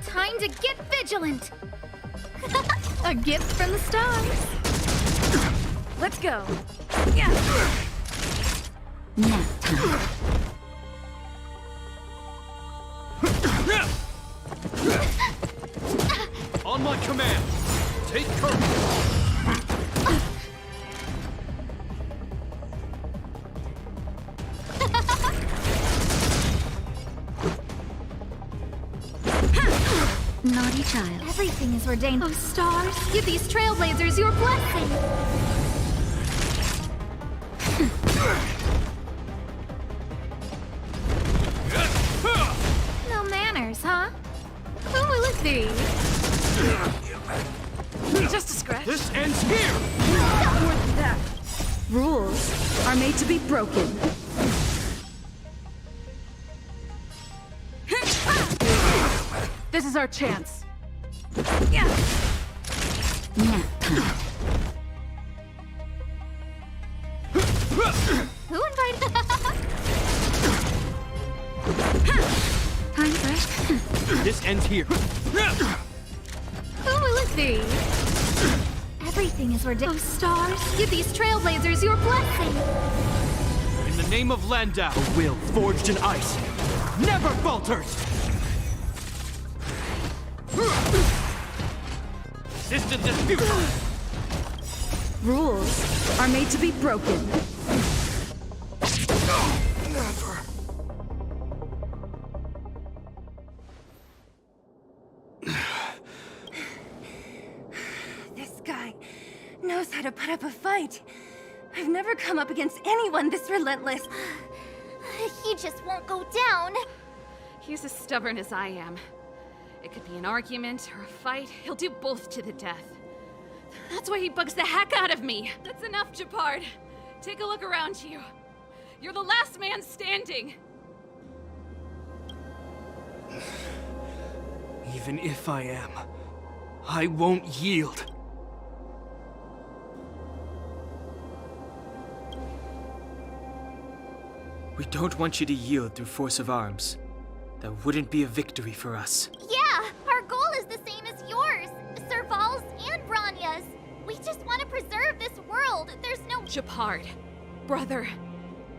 [SPEAKER 17] Time to get vigilant! A gift from the stars! Let's go!
[SPEAKER 5] Nap time.
[SPEAKER 10] On my command, take courage!
[SPEAKER 17] Naughty child. Everything is ordained. Oh, stars, give these trailblazers your blessing! No manners, huh? Who will it be? Just a scratch.
[SPEAKER 10] This ends here!
[SPEAKER 17] More than that.
[SPEAKER 18] Rules are made to be broken.
[SPEAKER 17] This is our chance.
[SPEAKER 4] Who invited?
[SPEAKER 17] Time for
[SPEAKER 10] This ends here.
[SPEAKER 17] Who will it be?
[SPEAKER 4] Everything is ridiculous. Oh, stars, give these trailblazers your blessing.
[SPEAKER 10] In the name of Landau, a will forged in ice never falters! Resistance is futile!
[SPEAKER 18] Rules are made to be broken.
[SPEAKER 6] Never.
[SPEAKER 7] This guy knows how to put up a fight. I've never come up against anyone this relentless.
[SPEAKER 4] He just won't go down.
[SPEAKER 9] He's as stubborn as I am. It could be an argument or a fight. He'll do both to the death. That's why he bugs the heck out of me. That's enough, Japard. Take a look around you. You're the last man standing.
[SPEAKER 10] Even if I am, I won't yield.
[SPEAKER 2] We don't want you to yield through force of arms. That wouldn't be a victory for us.
[SPEAKER 4] Yeah, our goal is the same as yours, Serval's and Branya's. We just want to preserve this world. There's no—
[SPEAKER 9] Japard, brother,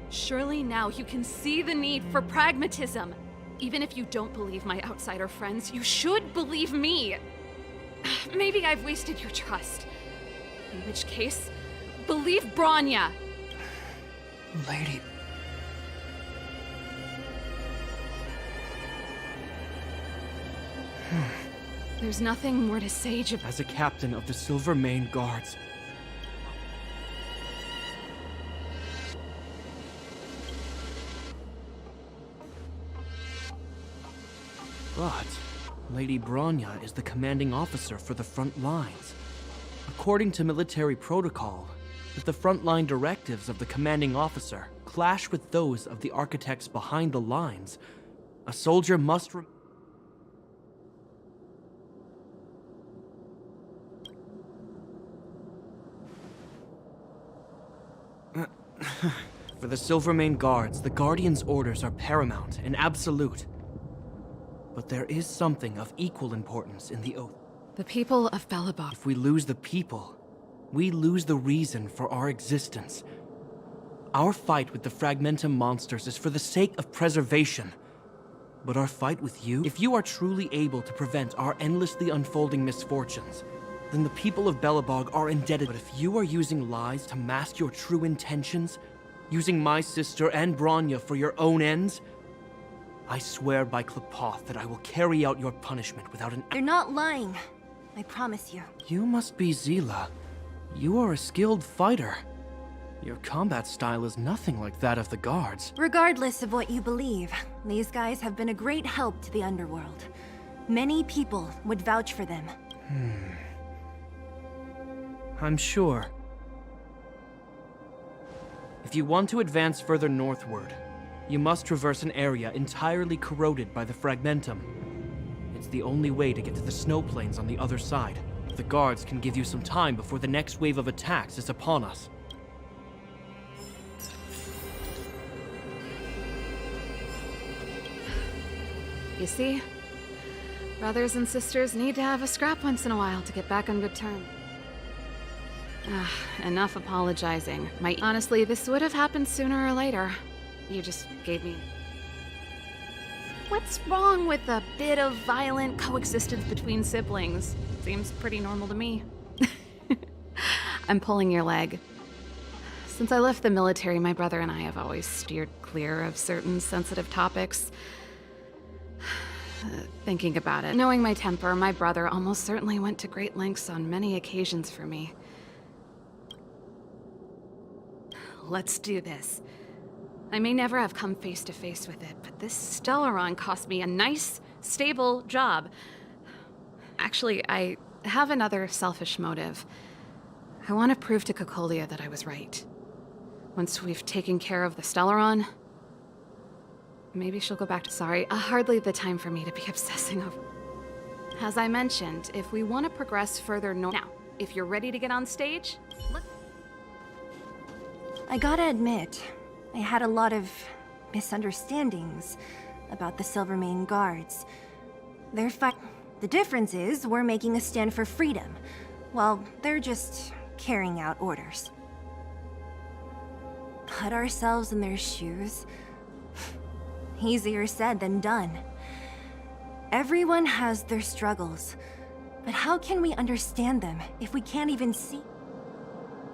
[SPEAKER 9] surely now you can see the need for pragmatism. Even if you don't believe my outsider friends, you should believe me. Maybe I've wasted your trust. In which case, believe Branya.
[SPEAKER 10] Lady...
[SPEAKER 9] There's nothing more to say, Japard.
[SPEAKER 10] As a captain of the Silvermane Guards, but Lady Branya is the commanding officer for the front lines. According to military protocol, if the frontline directives of the commanding officer clash with those of the architects behind the lines, a soldier must For the Silvermane Guards, the Guardian's orders are paramount and absolute. But there is something of equal importance in the oath.
[SPEAKER 9] The people of Belobog.
[SPEAKER 10] If we lose the people, we lose the reason for our existence. Our fight with the Fragmentum monsters is for the sake of preservation. But our fight with you, if you are truly able to prevent our endlessly unfolding misfortunes, then the people of Belobog are indebted. But if you are using lies to mask your true intentions, using my sister and Branya for your own ends, I swear by Klepoth that I will carry out your punishment without an—
[SPEAKER 7] You're not lying. I promise you.
[SPEAKER 10] You must be Zila. You are a skilled fighter. Your combat style is nothing like that of the guards.
[SPEAKER 7] Regardless of what you believe, these guys have been a great help to the underworld. Many people would vouch for them.
[SPEAKER 10] I'm sure. If you want to advance further northward, you must traverse an area entirely corroded by the Fragmentum. It's the only way to get to the snow plains on the other side. The guards can give you some time before the next wave of attacks is upon us.
[SPEAKER 9] You see? Brothers and sisters need to have a scrap once in a while to get back on good terms. Enough apologizing. Honestly, this would have happened sooner or later. You just gave me... What's wrong with a bit of violent coexistence between siblings? Seems pretty normal to me. I'm pulling your leg. Since I left the military, my brother and I have always steered clear of certain sensitive topics. Thinking about it, knowing my temper, my brother almost certainly went to great lengths on many occasions for me. Let's do this. I may never have come face to face with it, but this Stellaron cost me a nice, stable job. Actually, I have another selfish motive. I want to prove to Cocolia that I was right. Once we've taken care of the Stellaron, maybe she'll go back to— Sorry, hardly the time for me to be obsessing over— As I mentioned, if we want to progress further north... Now, if you're ready to get on stage,
[SPEAKER 7] I gotta admit, I had a lot of misunderstandings about the Silvermane Guards. The difference is we're making a stand for freedom, while they're just carrying out orders. Put ourselves in their shoes. Easier said than done. Everyone has their struggles, but how can we understand them if we can't even see?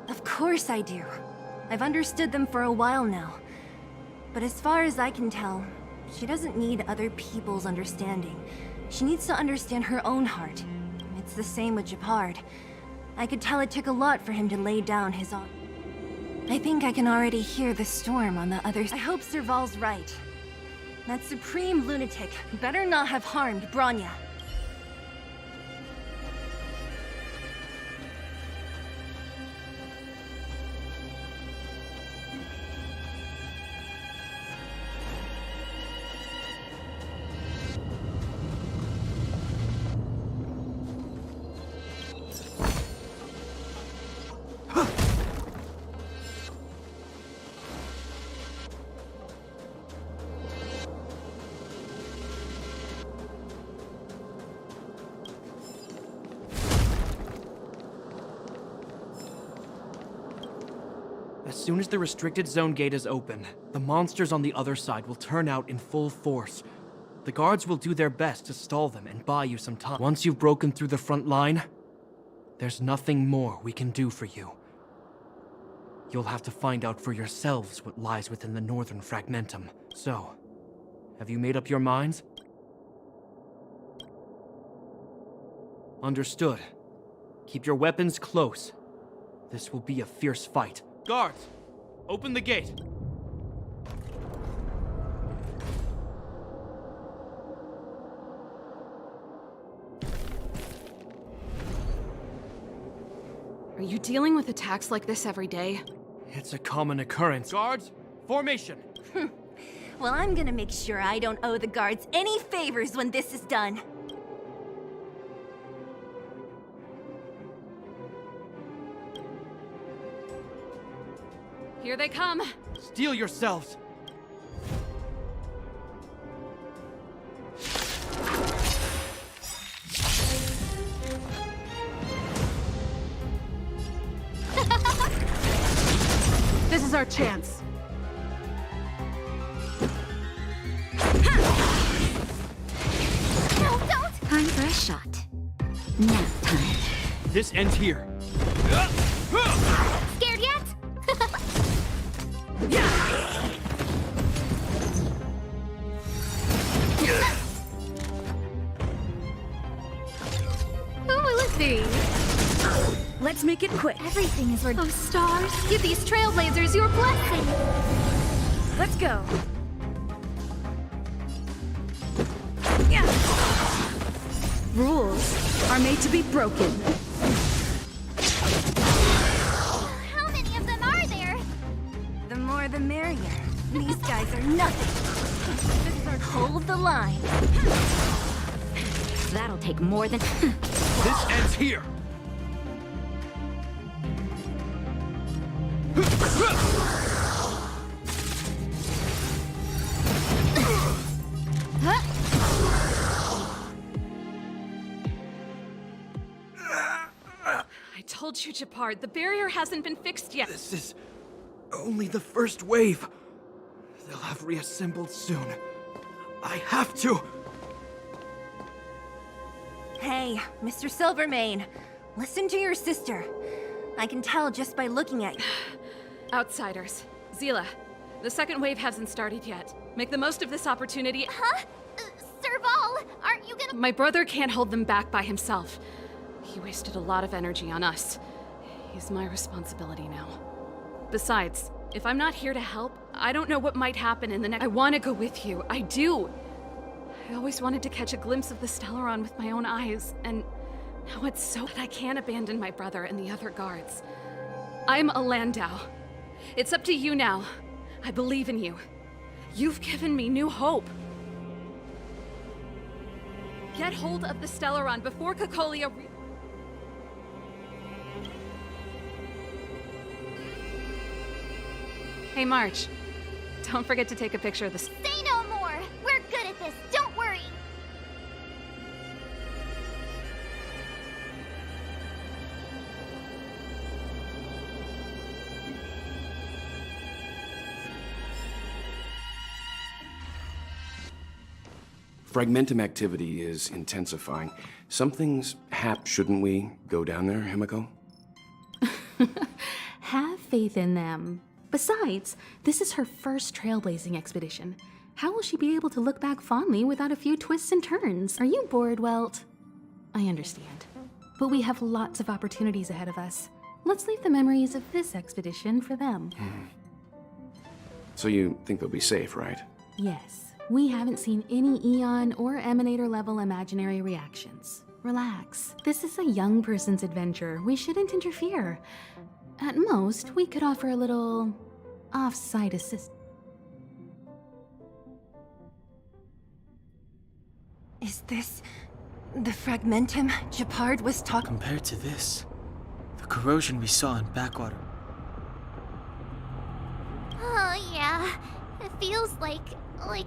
[SPEAKER 7] Of course I do. I've understood them for a while now. But as far as I can tell, she doesn't need other people's understanding. She needs to understand her own heart. It's the same with Gepard. I could tell it took a lot for him to lay down his arm. I think I can already hear the storm on the other side. I hope Serval's right. That supreme lunatic better not have harmed Bronya.
[SPEAKER 10] As soon as the restricted zone gate is open, the monsters on the other side will turn out in full force. The guards will do their best to stall them and buy you some time. Once you've broken through the front line, there's nothing more we can do for you. You'll have to find out for yourselves what lies within the northern fragmentum. So, have you made up your minds? Understood. Keep your weapons close. This will be a fierce fight. Guards, open the gate.
[SPEAKER 9] are you dealing with attacks like this every day?
[SPEAKER 10] It's a common occurrence. Guards, formation.
[SPEAKER 7] Well, I'm gonna make sure I don't owe the guards any favors when this is done.
[SPEAKER 9] Here they come.
[SPEAKER 10] Steel yourselves.
[SPEAKER 17] This is our chance.
[SPEAKER 4] No, don't!
[SPEAKER 5] Time for a shot. Nap time.
[SPEAKER 10] This ends here.
[SPEAKER 4] Scared yet?
[SPEAKER 17] Who will it be?
[SPEAKER 5] Let's make it quick.
[SPEAKER 4] Everything is
[SPEAKER 17] Oh, stars, give these trailblazers your blessing.
[SPEAKER 5] Let's go. Rules are made to be broken.
[SPEAKER 4] How many of them are there?
[SPEAKER 7] The more the merrier. These guys are nothing. This is our hold the line.
[SPEAKER 5] That'll take more than...
[SPEAKER 10] This ends here.
[SPEAKER 9] I told you, Gepard, the barrier hasn't been fixed yet.
[SPEAKER 10] This is only the first wave. They'll have reassembled soon. I have to.
[SPEAKER 7] Hey, Mr. Silvermane, listen to your sister. I can tell just by looking at you.
[SPEAKER 9] Outsiders. Zila, the second wave hasn't started yet. Make the most of this opportunity.
[SPEAKER 4] Huh? Serval, aren't you gonna—
[SPEAKER 9] My brother can't hold them back by himself. He wasted a lot of energy on us. He's my responsibility now. Besides, if I'm not here to help, I don't know what might happen in the next— I want to go with you. I do. I always wanted to catch a glimpse of the Stellaron with my own eyes, and now it's so that I can't abandon my brother and the other guards. I'm a Landau. It's up to you now. I believe in you. You've given me new hope.
[SPEAKER 8] Get hold of the Stellaron before Cocolia
[SPEAKER 9] Hey, March. Don't forget to take a picture of the...
[SPEAKER 4] Say no more! We're good at this, don't worry!
[SPEAKER 19] Fragmentum activity is intensifying. Something's shouldn't we go down there, Himiko?
[SPEAKER 9] Have faith in them. Besides, this is her first trailblazing expedition. How will she be able to look back fondly without a few twists and turns? Are you bored, Welt? I understand. But we have lots of opportunities ahead of us. Let's leave the memories of this expedition for them.
[SPEAKER 19] So you think they'll be safe, right?
[SPEAKER 9] Yes. We haven't seen any Eon or Emanator level imaginary reactions. Relax. This is a young person's adventure. We shouldn't interfere. At most, we could offer a little off-site assist.
[SPEAKER 7] Is this the Fragmentum Gepard was talking?
[SPEAKER 2] Compared to this, the corrosion we saw in backwater.
[SPEAKER 4] Oh, yeah. It feels like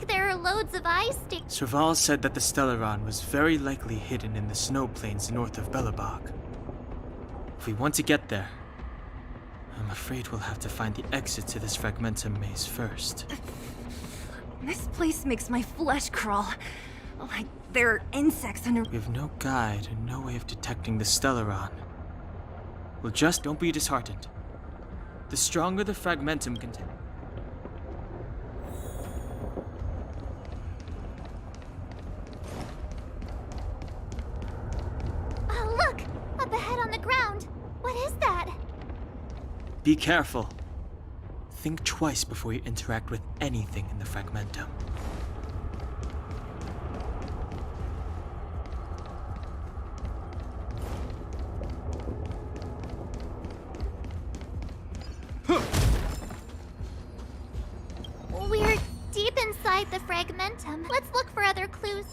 [SPEAKER 4] there are loads of ice sticks.
[SPEAKER 2] Serval said that the Stellaron was very likely hidden in the snow plains north of Belobog. If we want to get there, I'm afraid we'll have to find the exit to this Fragmentum maze first.
[SPEAKER 7] This place makes my flesh crawl. Like there are insects under...
[SPEAKER 2] We have no guide and no way of detecting the Stellaron. Well, just don't be disheartened. The stronger the Fragmentum contains...
[SPEAKER 4] Look! Up ahead on the ground! What is that?
[SPEAKER 2] Be careful. Think twice before you interact with anything in the Fragmentum.
[SPEAKER 4] We're deep inside the Fragmentum. Let's look for other clues.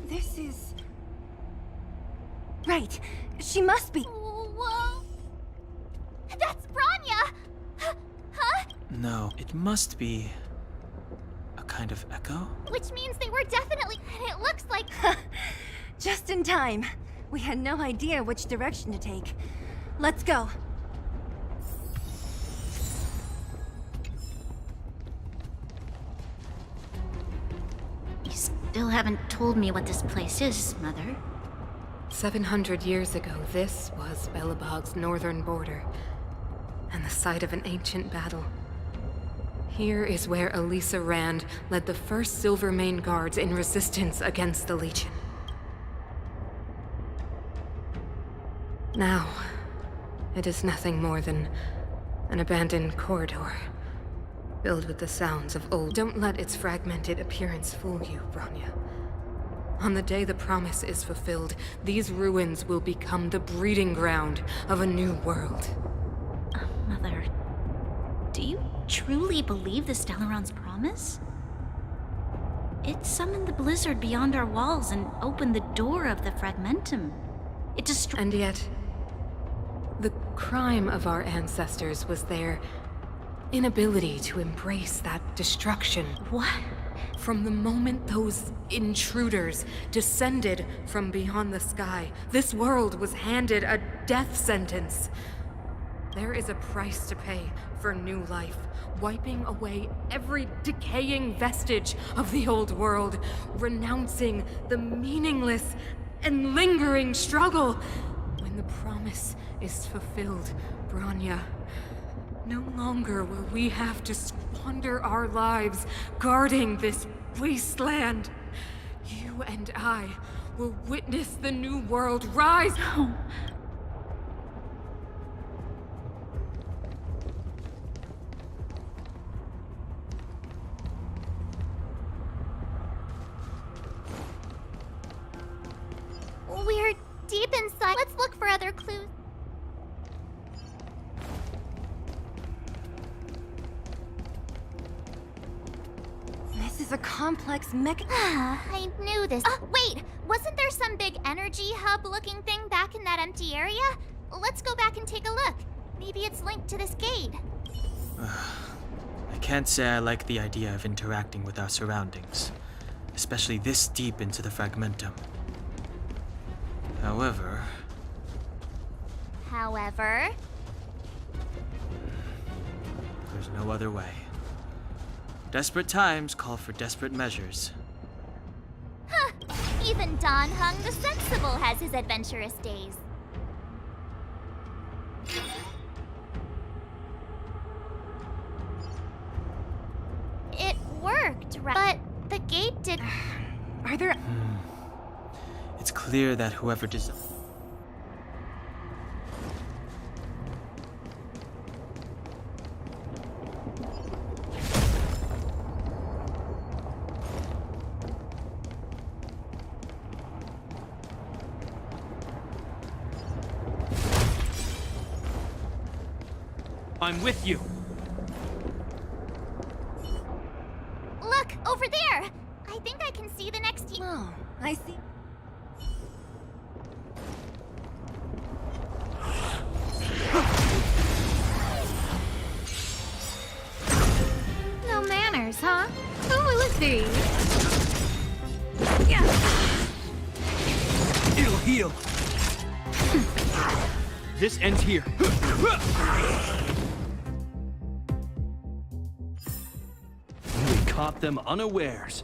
[SPEAKER 7] This is... Right. She must be...
[SPEAKER 4] Whoa! That's Bronya! Huh?
[SPEAKER 2] No, it must be... a kind of echo?
[SPEAKER 4] Which means they were definitely... And it looks like...
[SPEAKER 7] Just in time. We had no idea which direction to take. Let's go.
[SPEAKER 5] You still haven't told me what this place is, Mother.
[SPEAKER 1] 700 years ago, this was Belobog's northern border, and the site of an ancient battle. Here is where Elisa Rand led the first Silvermane Guards in resistance against the Legion. Now, it is nothing more than an abandoned corridor, filled with the sounds of old... Don't let its fragmented appearance fool you, Bronya. On the day the promise is fulfilled, these ruins will become the breeding ground of a new world.
[SPEAKER 5] Mother, do you truly believe the Stellaron's promise? It summoned the blizzard beyond our walls and opened the door of the Fragmentum. It destroyed...
[SPEAKER 1] And yet, the crime of our ancestors was their inability to embrace that destruction.
[SPEAKER 5] What?
[SPEAKER 1] From the moment those intruders descended from beyond the sky, this world was handed a death sentence. There is a price to pay for new life, wiping away every decaying vestige of the old world, renouncing the meaningless and lingering struggle. When the promise is fulfilled, Bronya, no longer will we have to squander our lives guarding this wasteland. You and I will witness the new world rise.
[SPEAKER 5] No.
[SPEAKER 4] We're deep inside. Let's look for other clues.
[SPEAKER 7] This is with a complex mech.
[SPEAKER 4] I knew this. Wait! Wasn't there some big energy hub-looking thing back in that empty area? Let's go back and take a look. Maybe it's linked to this gate.
[SPEAKER 2] I can't say I like the idea of interacting with our surroundings, especially this deep into the fragmentum. However, there's no other way. Desperate times call for desperate measures.
[SPEAKER 4] Huh! Even Don Hung the Sensible has his adventurous days. It worked, right? But the gate did...
[SPEAKER 7] Are there...
[SPEAKER 2] It's clear that whoever designed...
[SPEAKER 10] I'm with you.
[SPEAKER 4] Look, over there! I think I can see the next...
[SPEAKER 7] Oh, I see.
[SPEAKER 17] No manners, huh? Who will it be? Yeah.
[SPEAKER 10] It'll heal. This ends here. We caught them unawares.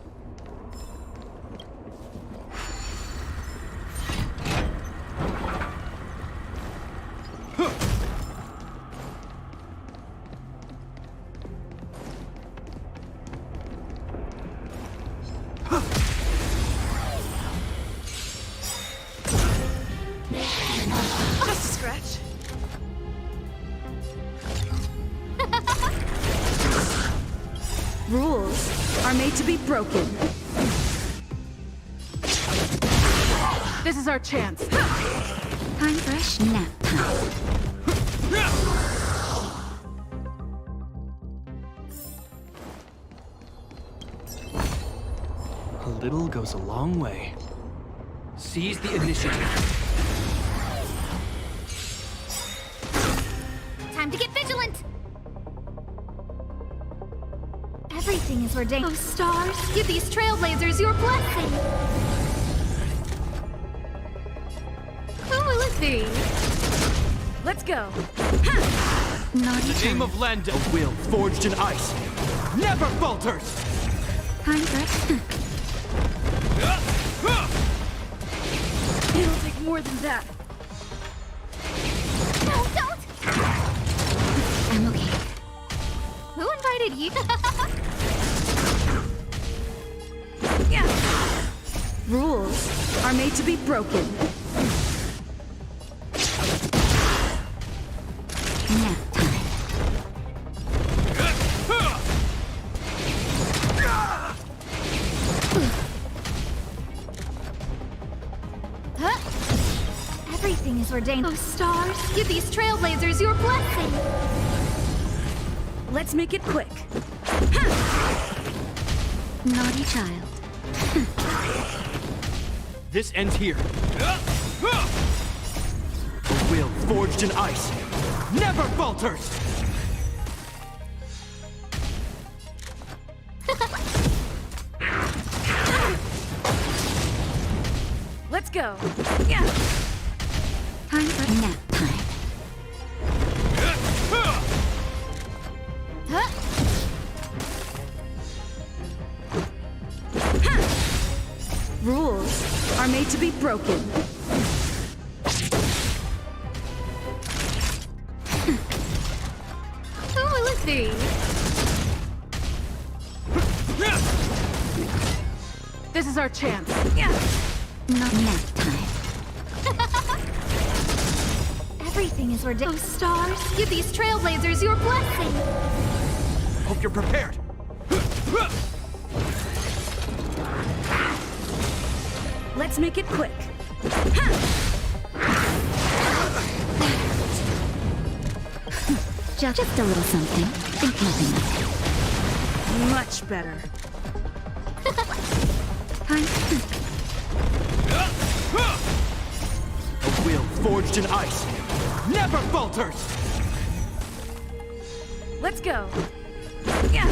[SPEAKER 17] Just a scratch.
[SPEAKER 18] Rules are made to be broken.
[SPEAKER 17] This is our chance.
[SPEAKER 5] Time for a snap time.
[SPEAKER 10] A little goes a long way. Seize the initiative.
[SPEAKER 4] Time to get vigilant! Everything is ordained.
[SPEAKER 17] Oh, stars, give these trailblazers your blessing. Who will it be? Let's go.
[SPEAKER 5] Naughty
[SPEAKER 10] The aim of Lenda, a will forged in ice, never falters!
[SPEAKER 5] Time for a...
[SPEAKER 17] It'll take more than that.
[SPEAKER 4] No, don't!
[SPEAKER 5] I'm okay.
[SPEAKER 4] Who invited you?
[SPEAKER 17] Yeah.
[SPEAKER 18] Rules are made to be broken.
[SPEAKER 5] Nap time.
[SPEAKER 4] Everything is ordained.
[SPEAKER 17] Oh, stars, give these trailblazers your blessing.
[SPEAKER 18] Let's make it quick.
[SPEAKER 5] Naughty child.
[SPEAKER 10] This ends here. A will forged in ice, never falters!
[SPEAKER 17] Let's go. Yeah.
[SPEAKER 5] Time for nap time.
[SPEAKER 18] Rules are made to be broken.
[SPEAKER 17] Who will it be? This is our chance. Yeah.
[SPEAKER 5] Not nap time.
[SPEAKER 4] Everything is ordained.
[SPEAKER 17] Oh, stars, give these trailblazers your blessing.
[SPEAKER 10] Hope you're prepared.
[SPEAKER 18] Let's make it quick.
[SPEAKER 5] Just a little something. Think nothing of it.
[SPEAKER 18] Much better.
[SPEAKER 10] A will forged in ice never falters!
[SPEAKER 17] Let's go. Yeah.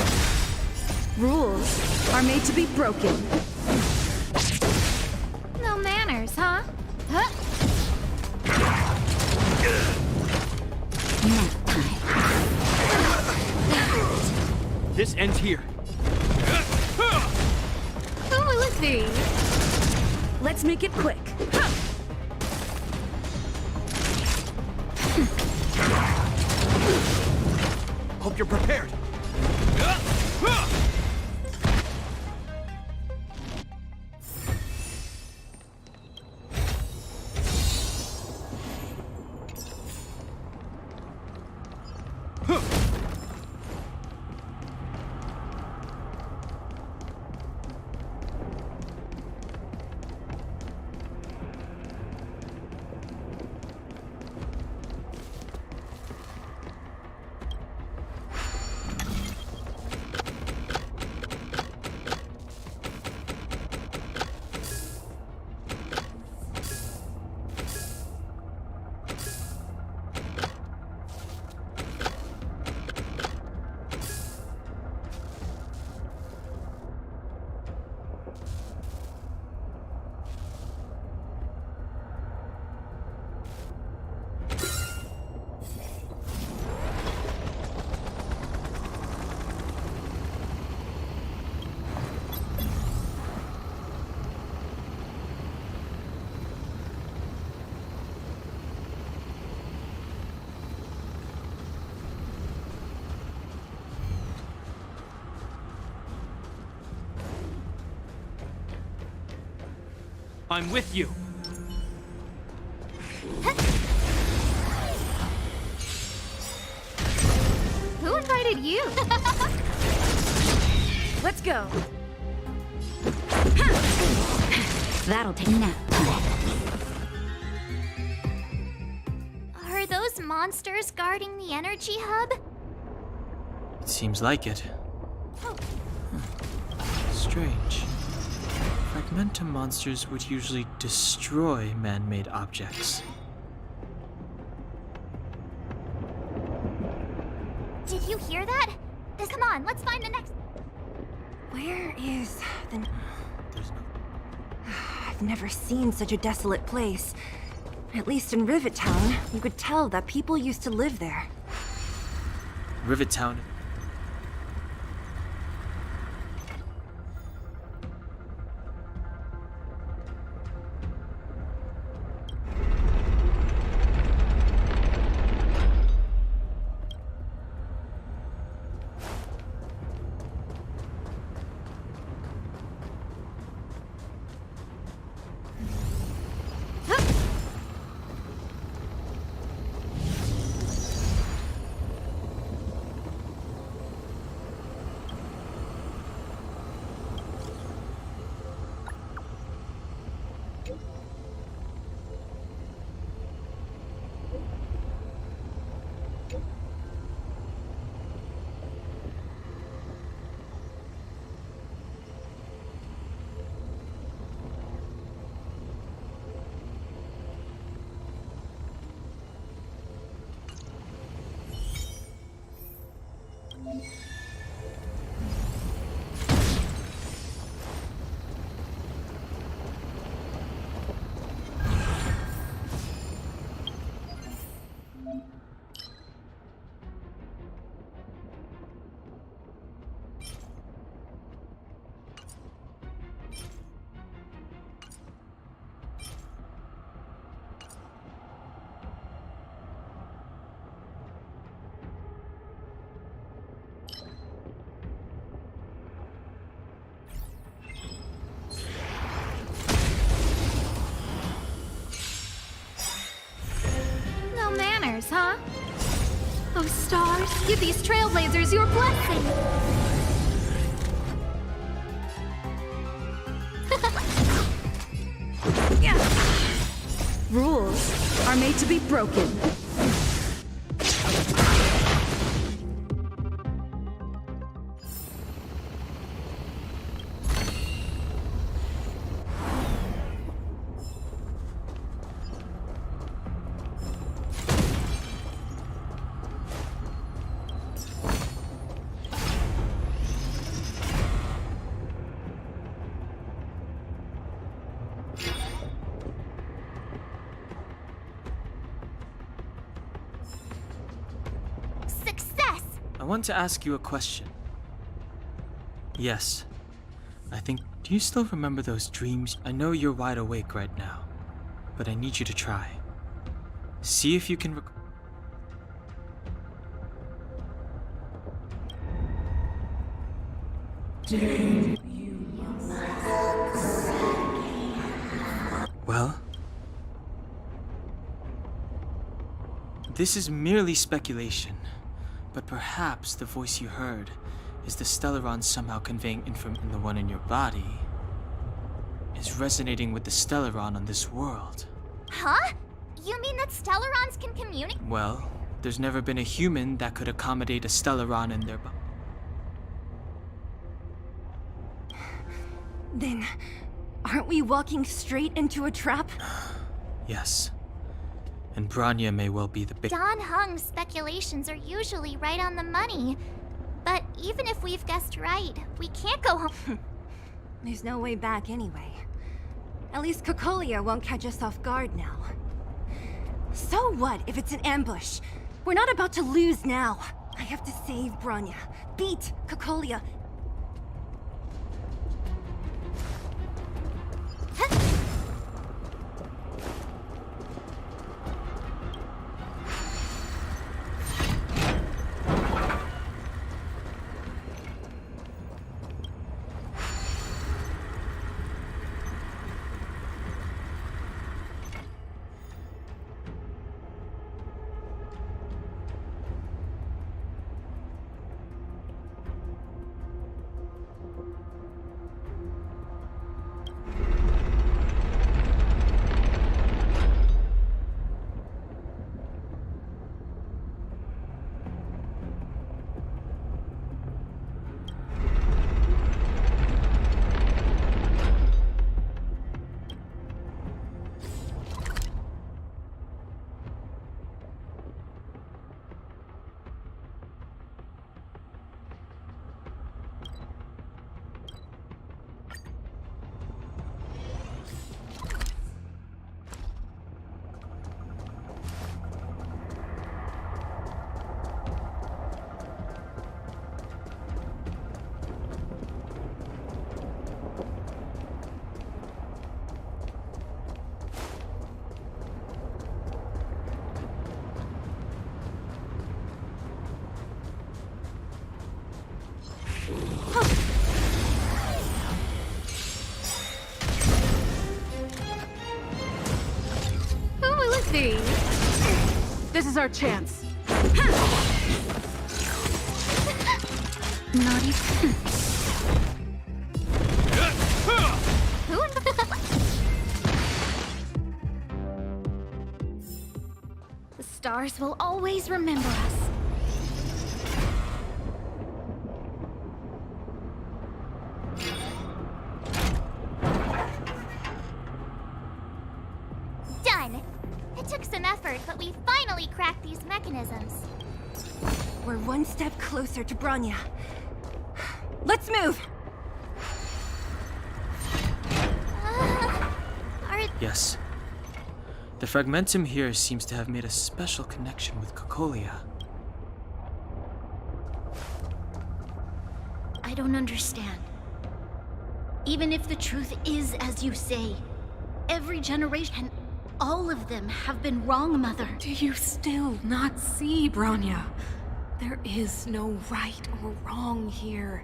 [SPEAKER 17] Rules are made to be broken.
[SPEAKER 4] No manners, huh? Huh?
[SPEAKER 10] This ends here.
[SPEAKER 17] Who will it be? Let's make it quick.
[SPEAKER 10] Hope you're prepared. I'm with you.
[SPEAKER 4] Who invited you?
[SPEAKER 17] Let's go.
[SPEAKER 5] That'll take nap time.
[SPEAKER 4] Are those monsters guarding the energy hub?
[SPEAKER 2] It seems like it. Strange. Fragmentum monsters would usually destroy man-made objects.
[SPEAKER 4] Did you hear that? Come on, let's find the next...
[SPEAKER 7] Where is the... I've never seen such a desolate place. At least in Rivet Town, you could tell that people used to live there.
[SPEAKER 2] Rivet Town.
[SPEAKER 4] Huh? Oh, stars, give these trailblazers your blessing!
[SPEAKER 17] Rules are made to be broken.
[SPEAKER 2] I want to ask you a question. Yes. Do you still remember those dreams? I know you're wide awake right now, but I need you to try. See if you can Well, this is merely speculation, but perhaps the voice you heard is the Stellaron somehow conveying information. The one in your body is resonating with the Stellaron on this world.
[SPEAKER 4] Huh? You mean that Stellarons can communicate?
[SPEAKER 2] Well, there's never been a human that could accommodate a Stellaron in their body.
[SPEAKER 7] Then, aren't we walking straight into a trap?
[SPEAKER 2] Yes. And Bronya may well be the big—
[SPEAKER 4] Don Hung's speculations are usually right on the money. But even if we've guessed right, we can't go home.
[SPEAKER 7] There's no way back anyway. At least Cocolia won't catch us off guard now. So what if it's an ambush? We're not about to lose now. I have to save Bronya, beat Cocolia.
[SPEAKER 17] This is our chance.
[SPEAKER 5] Not even.
[SPEAKER 4] The stars will always remember us. Done! It took some effort, but we finally cracked these mechanisms.
[SPEAKER 7] We're one step closer to Bronya. Let's move!
[SPEAKER 2] Yes. The fragmentum here seems to have made a special connection with Cocolia.
[SPEAKER 5] I don't understand. Even if the truth is as you say, every generation, all of them have been wrong, Mother.
[SPEAKER 1] Do you still not see, Bronya? There is no right or wrong here.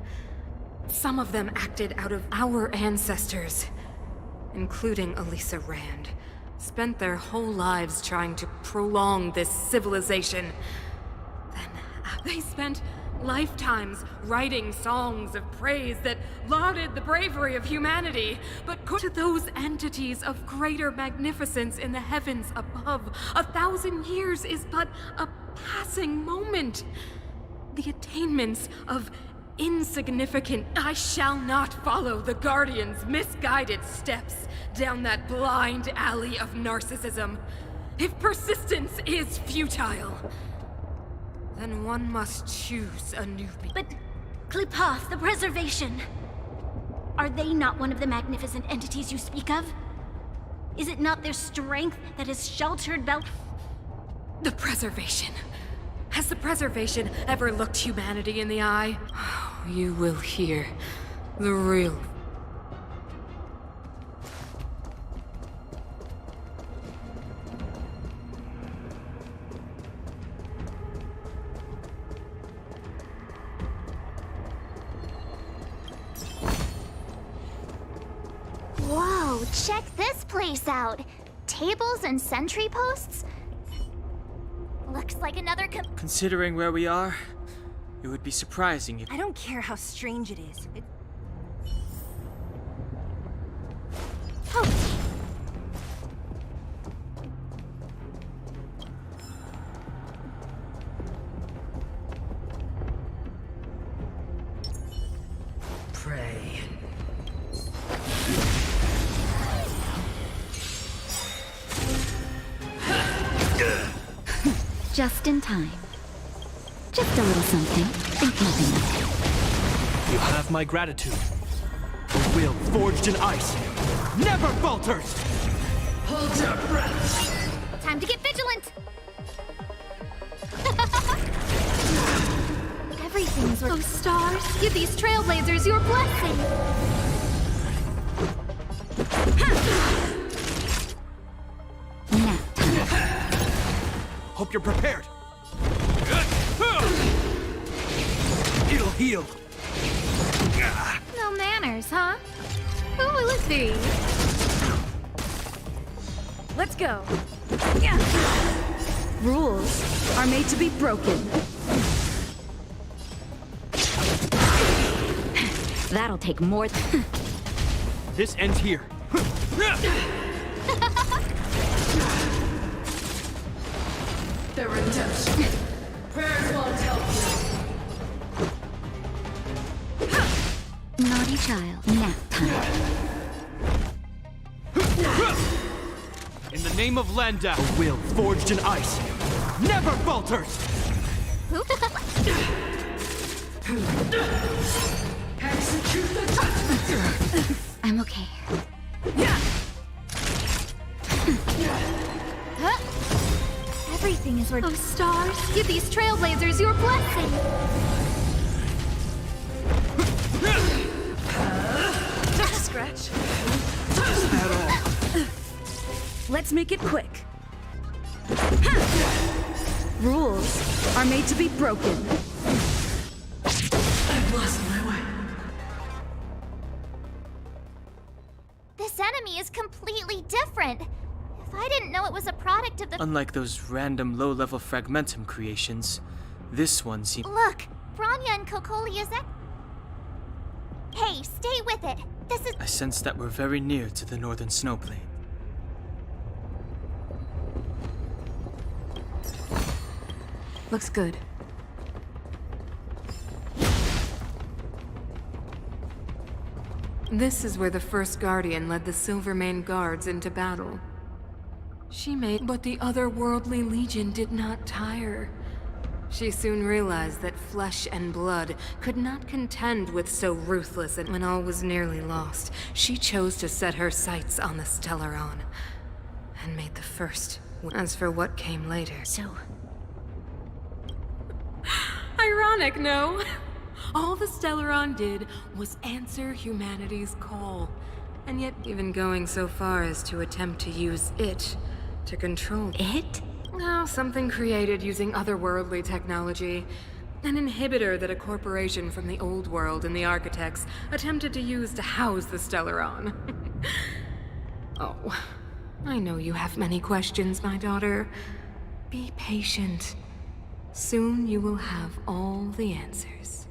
[SPEAKER 1] Some of them acted out of our ancestors, including Elisa Rand. Spent their whole lives trying to prolong this civilization. Then they spent lifetimes writing songs of praise that lauded the bravery of humanity, but to those entities of greater magnificence in the heavens above, 1,000 years is but a passing moment. The attainments of insignificant— I shall not follow the Guardian's misguided steps down that blind alley of narcissism. If persistence is futile, then one must choose a new
[SPEAKER 5] But Klipoth, the Preservation, are they not one of the magnificent entities you speak of? Is it not their strength that has sheltered
[SPEAKER 1] The Preservation Has the preservation ever looked humanity in the eye? You will hear the real.
[SPEAKER 4] Whoa, check this place out. Tables and sentry posts? Looks like another
[SPEAKER 2] Considering where we are, it would be surprising if...
[SPEAKER 7] I don't care how strange it is.
[SPEAKER 1] Pray.
[SPEAKER 5] Just in time. Just a little something. Think nothing of it.
[SPEAKER 10] You have my gratitude. The will forged in ice never falters!
[SPEAKER 17] Hold your breath.
[SPEAKER 4] Time to get vigilant! Everything's worth. Oh, stars, give these trailblazers your blessing!
[SPEAKER 5] Nap time.
[SPEAKER 10] Hope you're prepared. It'll heal.
[SPEAKER 17] No manners, huh? Who will it be? Let's go.
[SPEAKER 18] Rules are made to be broken.
[SPEAKER 5] That'll take more than...
[SPEAKER 10] This ends here.
[SPEAKER 17] The redemption. Prayers won't help you.
[SPEAKER 5] Naughty child. Nap time.
[SPEAKER 10] In the name of Landau, a will forged in ice never falters!
[SPEAKER 17] Execute the judgment.
[SPEAKER 5] I'm okay.
[SPEAKER 4] Everything is worth. Oh, stars, give these trailblazers your blessing!
[SPEAKER 17] Just a scratch. Just
[SPEAKER 10] at all.
[SPEAKER 18] Let's make it quick. Rules are made to be broken.
[SPEAKER 17] I've lost my way.
[SPEAKER 4] This enemy is completely different. If I didn't know it was a product of the.
[SPEAKER 2] Unlike those random low-level fragmentum creations, this one seems...
[SPEAKER 4] Look, Bronya and Kokolia's Hey, stay with it. This is.
[SPEAKER 2] I sense that we're very near to the northern snow plain.
[SPEAKER 18] Looks good.
[SPEAKER 1] This is where the first Guardian led the Silvermane Guards into battle. She made, but the otherworldly Legion did not tire. She soon realized that flesh and blood could not contend with so ruthless, and when all was nearly lost, she chose to set her sights on the Stellaron, and made the first. As for what came later...
[SPEAKER 5] So...
[SPEAKER 1] Ironic, no? All the Stellaron did was answer humanity's call, and yet even going so far as to attempt to use it to control...
[SPEAKER 5] It?
[SPEAKER 1] No, something created using otherworldly technology. An inhibitor that a corporation from the old world and the architects attempted to use to house the Stellaron. Oh, I know you have many questions, my daughter. Be patient. Soon you will have all the answers.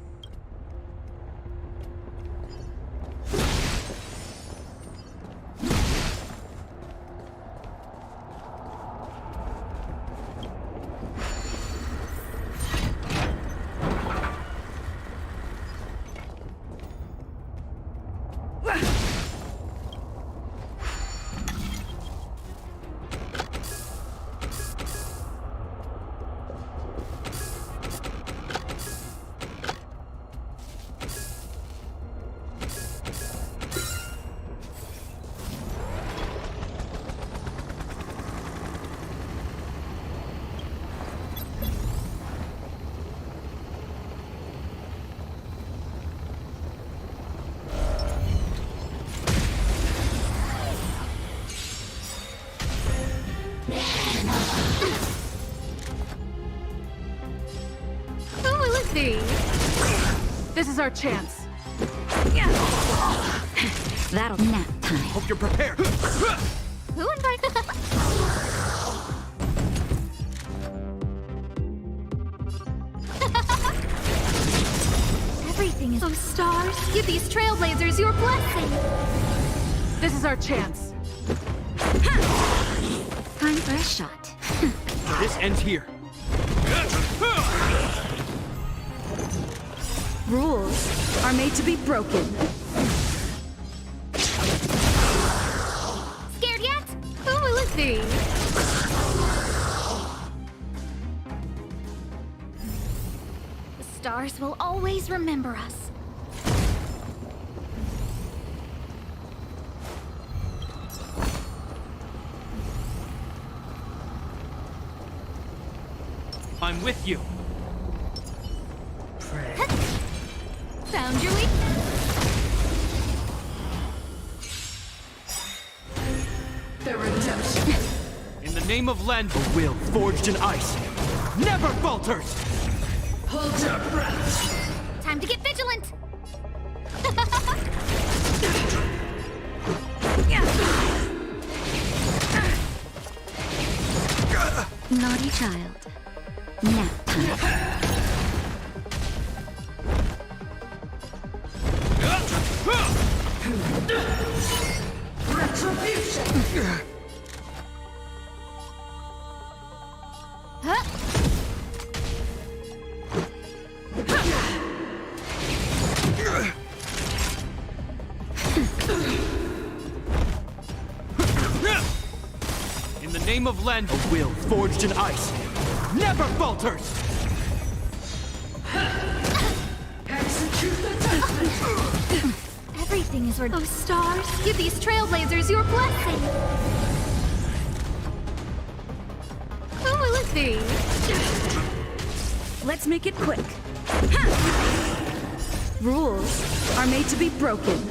[SPEAKER 17] is our chance.
[SPEAKER 5] That'll nap time.
[SPEAKER 10] Hope you're prepared.
[SPEAKER 4] Who invited? Everything is. Oh, stars, give these trailblazers your blessing.
[SPEAKER 17] This is our chance.
[SPEAKER 5] Time for a shot.
[SPEAKER 10] This ends here.
[SPEAKER 18] Rules are made to be broken.
[SPEAKER 4] Scared yet?
[SPEAKER 17] Who will it be?
[SPEAKER 4] The stars will always remember us.
[SPEAKER 10] I'm with you.
[SPEAKER 4] Found your weakness.
[SPEAKER 18] The redemption.
[SPEAKER 10] In the name of Len, the will forged in ice never falters.
[SPEAKER 18] Hold your breath.
[SPEAKER 4] Time to get vigilant.
[SPEAKER 5] Naughty child. Nap time.
[SPEAKER 18] Retribution.
[SPEAKER 10] In the name of Len, a will forged in ice never falters.
[SPEAKER 18] Execute the judgment.
[SPEAKER 4] Everything is. Oh, stars, give these trailblazers your blessing.
[SPEAKER 17] Who will it be?
[SPEAKER 18] Let's make it quick. Rules are made to be broken.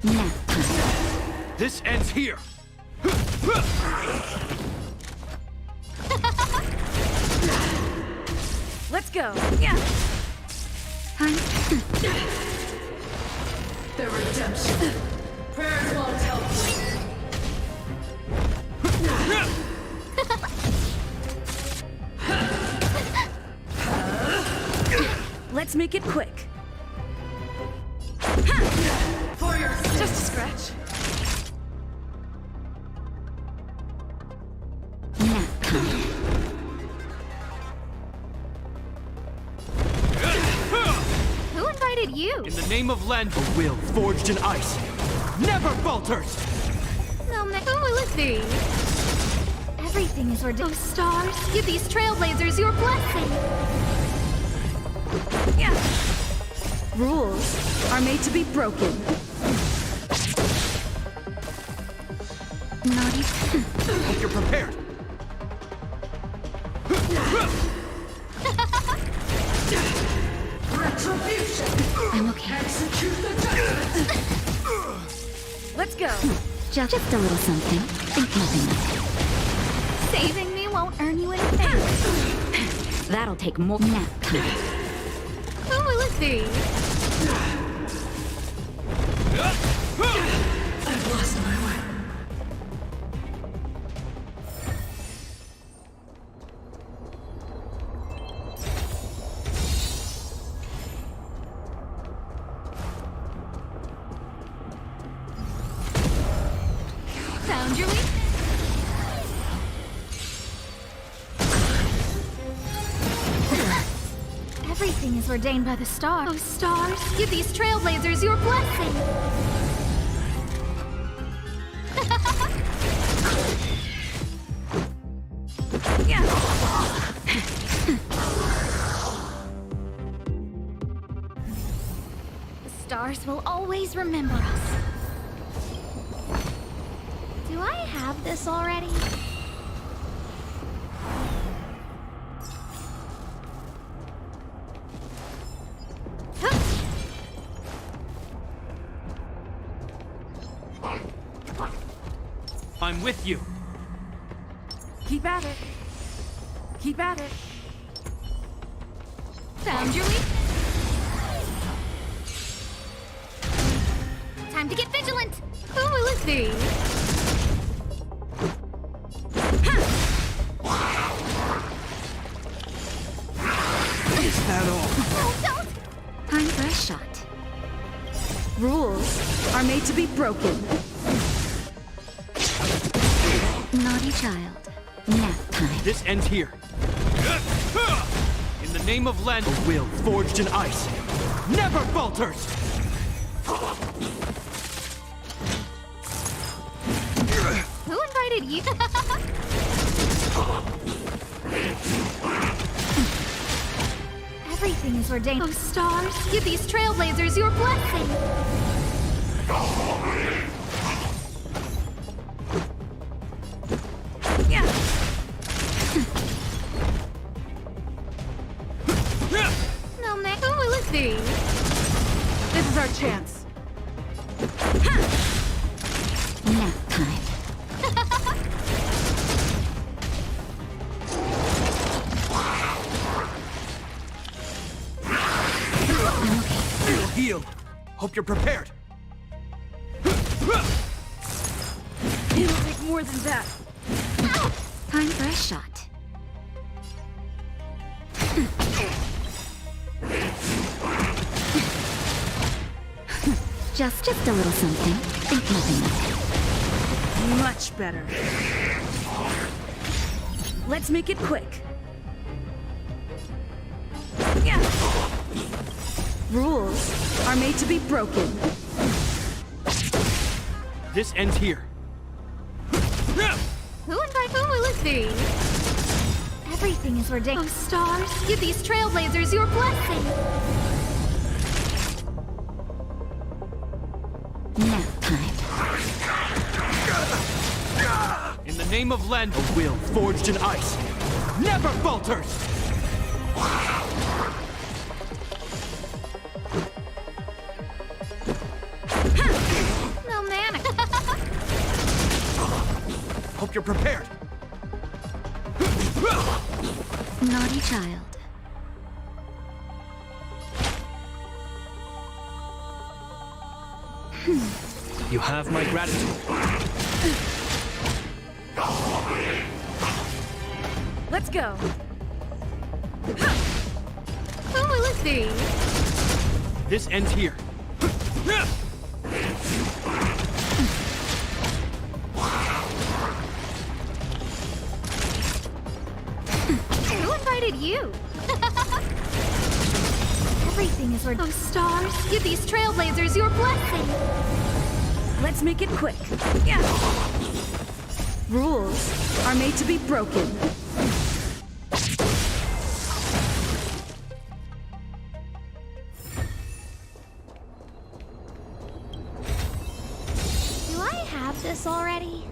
[SPEAKER 5] Nap time.
[SPEAKER 10] This ends here.
[SPEAKER 17] Let's go.
[SPEAKER 5] Time.
[SPEAKER 18] The redemption. Prayers won't help you. Let's make it quick. For your
[SPEAKER 17] Just a scratch.
[SPEAKER 5] Nap time.
[SPEAKER 4] Who invited you?
[SPEAKER 10] In the name of Len, a will forged in ice never falters.
[SPEAKER 4] No,
[SPEAKER 17] Who will it be?
[SPEAKER 4] everything is ordained. Oh, stars, give these trailblazers your blessing.
[SPEAKER 18] Rules are made to be broken.
[SPEAKER 5] Naughty.
[SPEAKER 10] Hope you're prepared.
[SPEAKER 18] Retribution.
[SPEAKER 5] I'm okay.
[SPEAKER 18] Execute the judgment.
[SPEAKER 17] Let's go.
[SPEAKER 5] Just a little something. Think nothing of it.
[SPEAKER 4] Saving me won't earn you anything.
[SPEAKER 5] That'll take more nap time.
[SPEAKER 17] Who will it be?
[SPEAKER 18] I've lost my way.
[SPEAKER 4] Found your weakness. Everything is ordained by the stars. Oh, stars, give these trailblazers your blessing. The stars will always remember us. Do I have this already?
[SPEAKER 10] I'm with you.
[SPEAKER 17] Keep at it. Keep at it. Found your weakness. Time to get vigilant. Who will it be?
[SPEAKER 10] Is that all?
[SPEAKER 17] Oh, don't!
[SPEAKER 5] Time for a shot. Rules are made to be broken. Naughty child. Nap time.
[SPEAKER 10] This ends here. In the name of Len, a will forged in ice never falters!
[SPEAKER 17] Who invited you? Everything is ordained. Oh, stars, give these trailblazers your blessing. Yeah. No, man. Who will it be?
[SPEAKER 18] This is our chance.
[SPEAKER 5] Nap time.
[SPEAKER 10] Feel healed. Hope you're prepared.
[SPEAKER 18] It'll take more than that.
[SPEAKER 5] Time for a shot. Just a little something. Think nothing of it.
[SPEAKER 18] Much better. Let's make it quick. Yeah.
[SPEAKER 5] Rules are made to be broken.
[SPEAKER 10] This ends here.
[SPEAKER 17] Who will it be? Everything is ordained. Oh, stars, give these trailblazers your blessing.
[SPEAKER 5] Nap time.
[SPEAKER 10] In the name of Len, a will forged in ice never falters!
[SPEAKER 17] No manner.
[SPEAKER 10] Hope you're prepared.
[SPEAKER 5] Naughty child.
[SPEAKER 10] You have my gratitude.
[SPEAKER 17] Let's go. Who will it be?
[SPEAKER 10] This ends here.
[SPEAKER 17] Who invited you? Everything is ordained. Oh, stars, give these trailblazers your blessing.
[SPEAKER 18] Let's make it quick. Yeah.
[SPEAKER 5] Rules are made to be broken.
[SPEAKER 4] Do I have this already?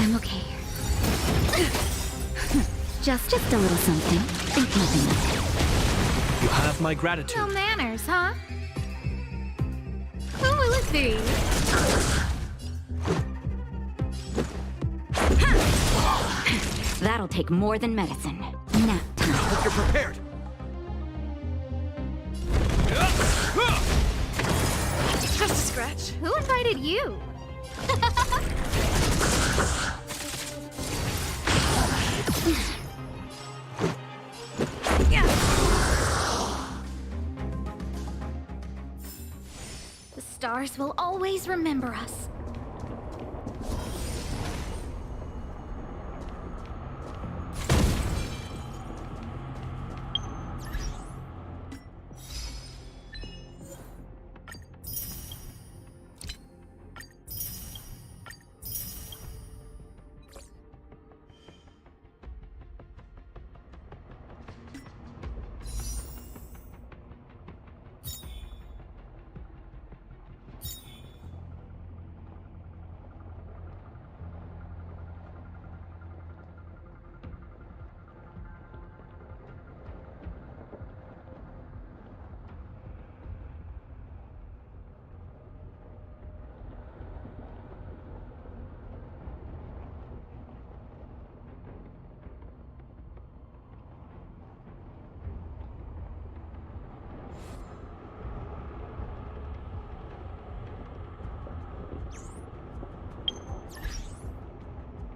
[SPEAKER 5] I'm okay. Just a little something. Think nothing of it.
[SPEAKER 10] You have my gratitude.
[SPEAKER 17] No manners, huh? Who will it be?
[SPEAKER 5] That'll take more than medicine. Nap time.
[SPEAKER 15] Hope you're prepared.
[SPEAKER 17] Just a scratch. Who invited you? The stars will always remember us.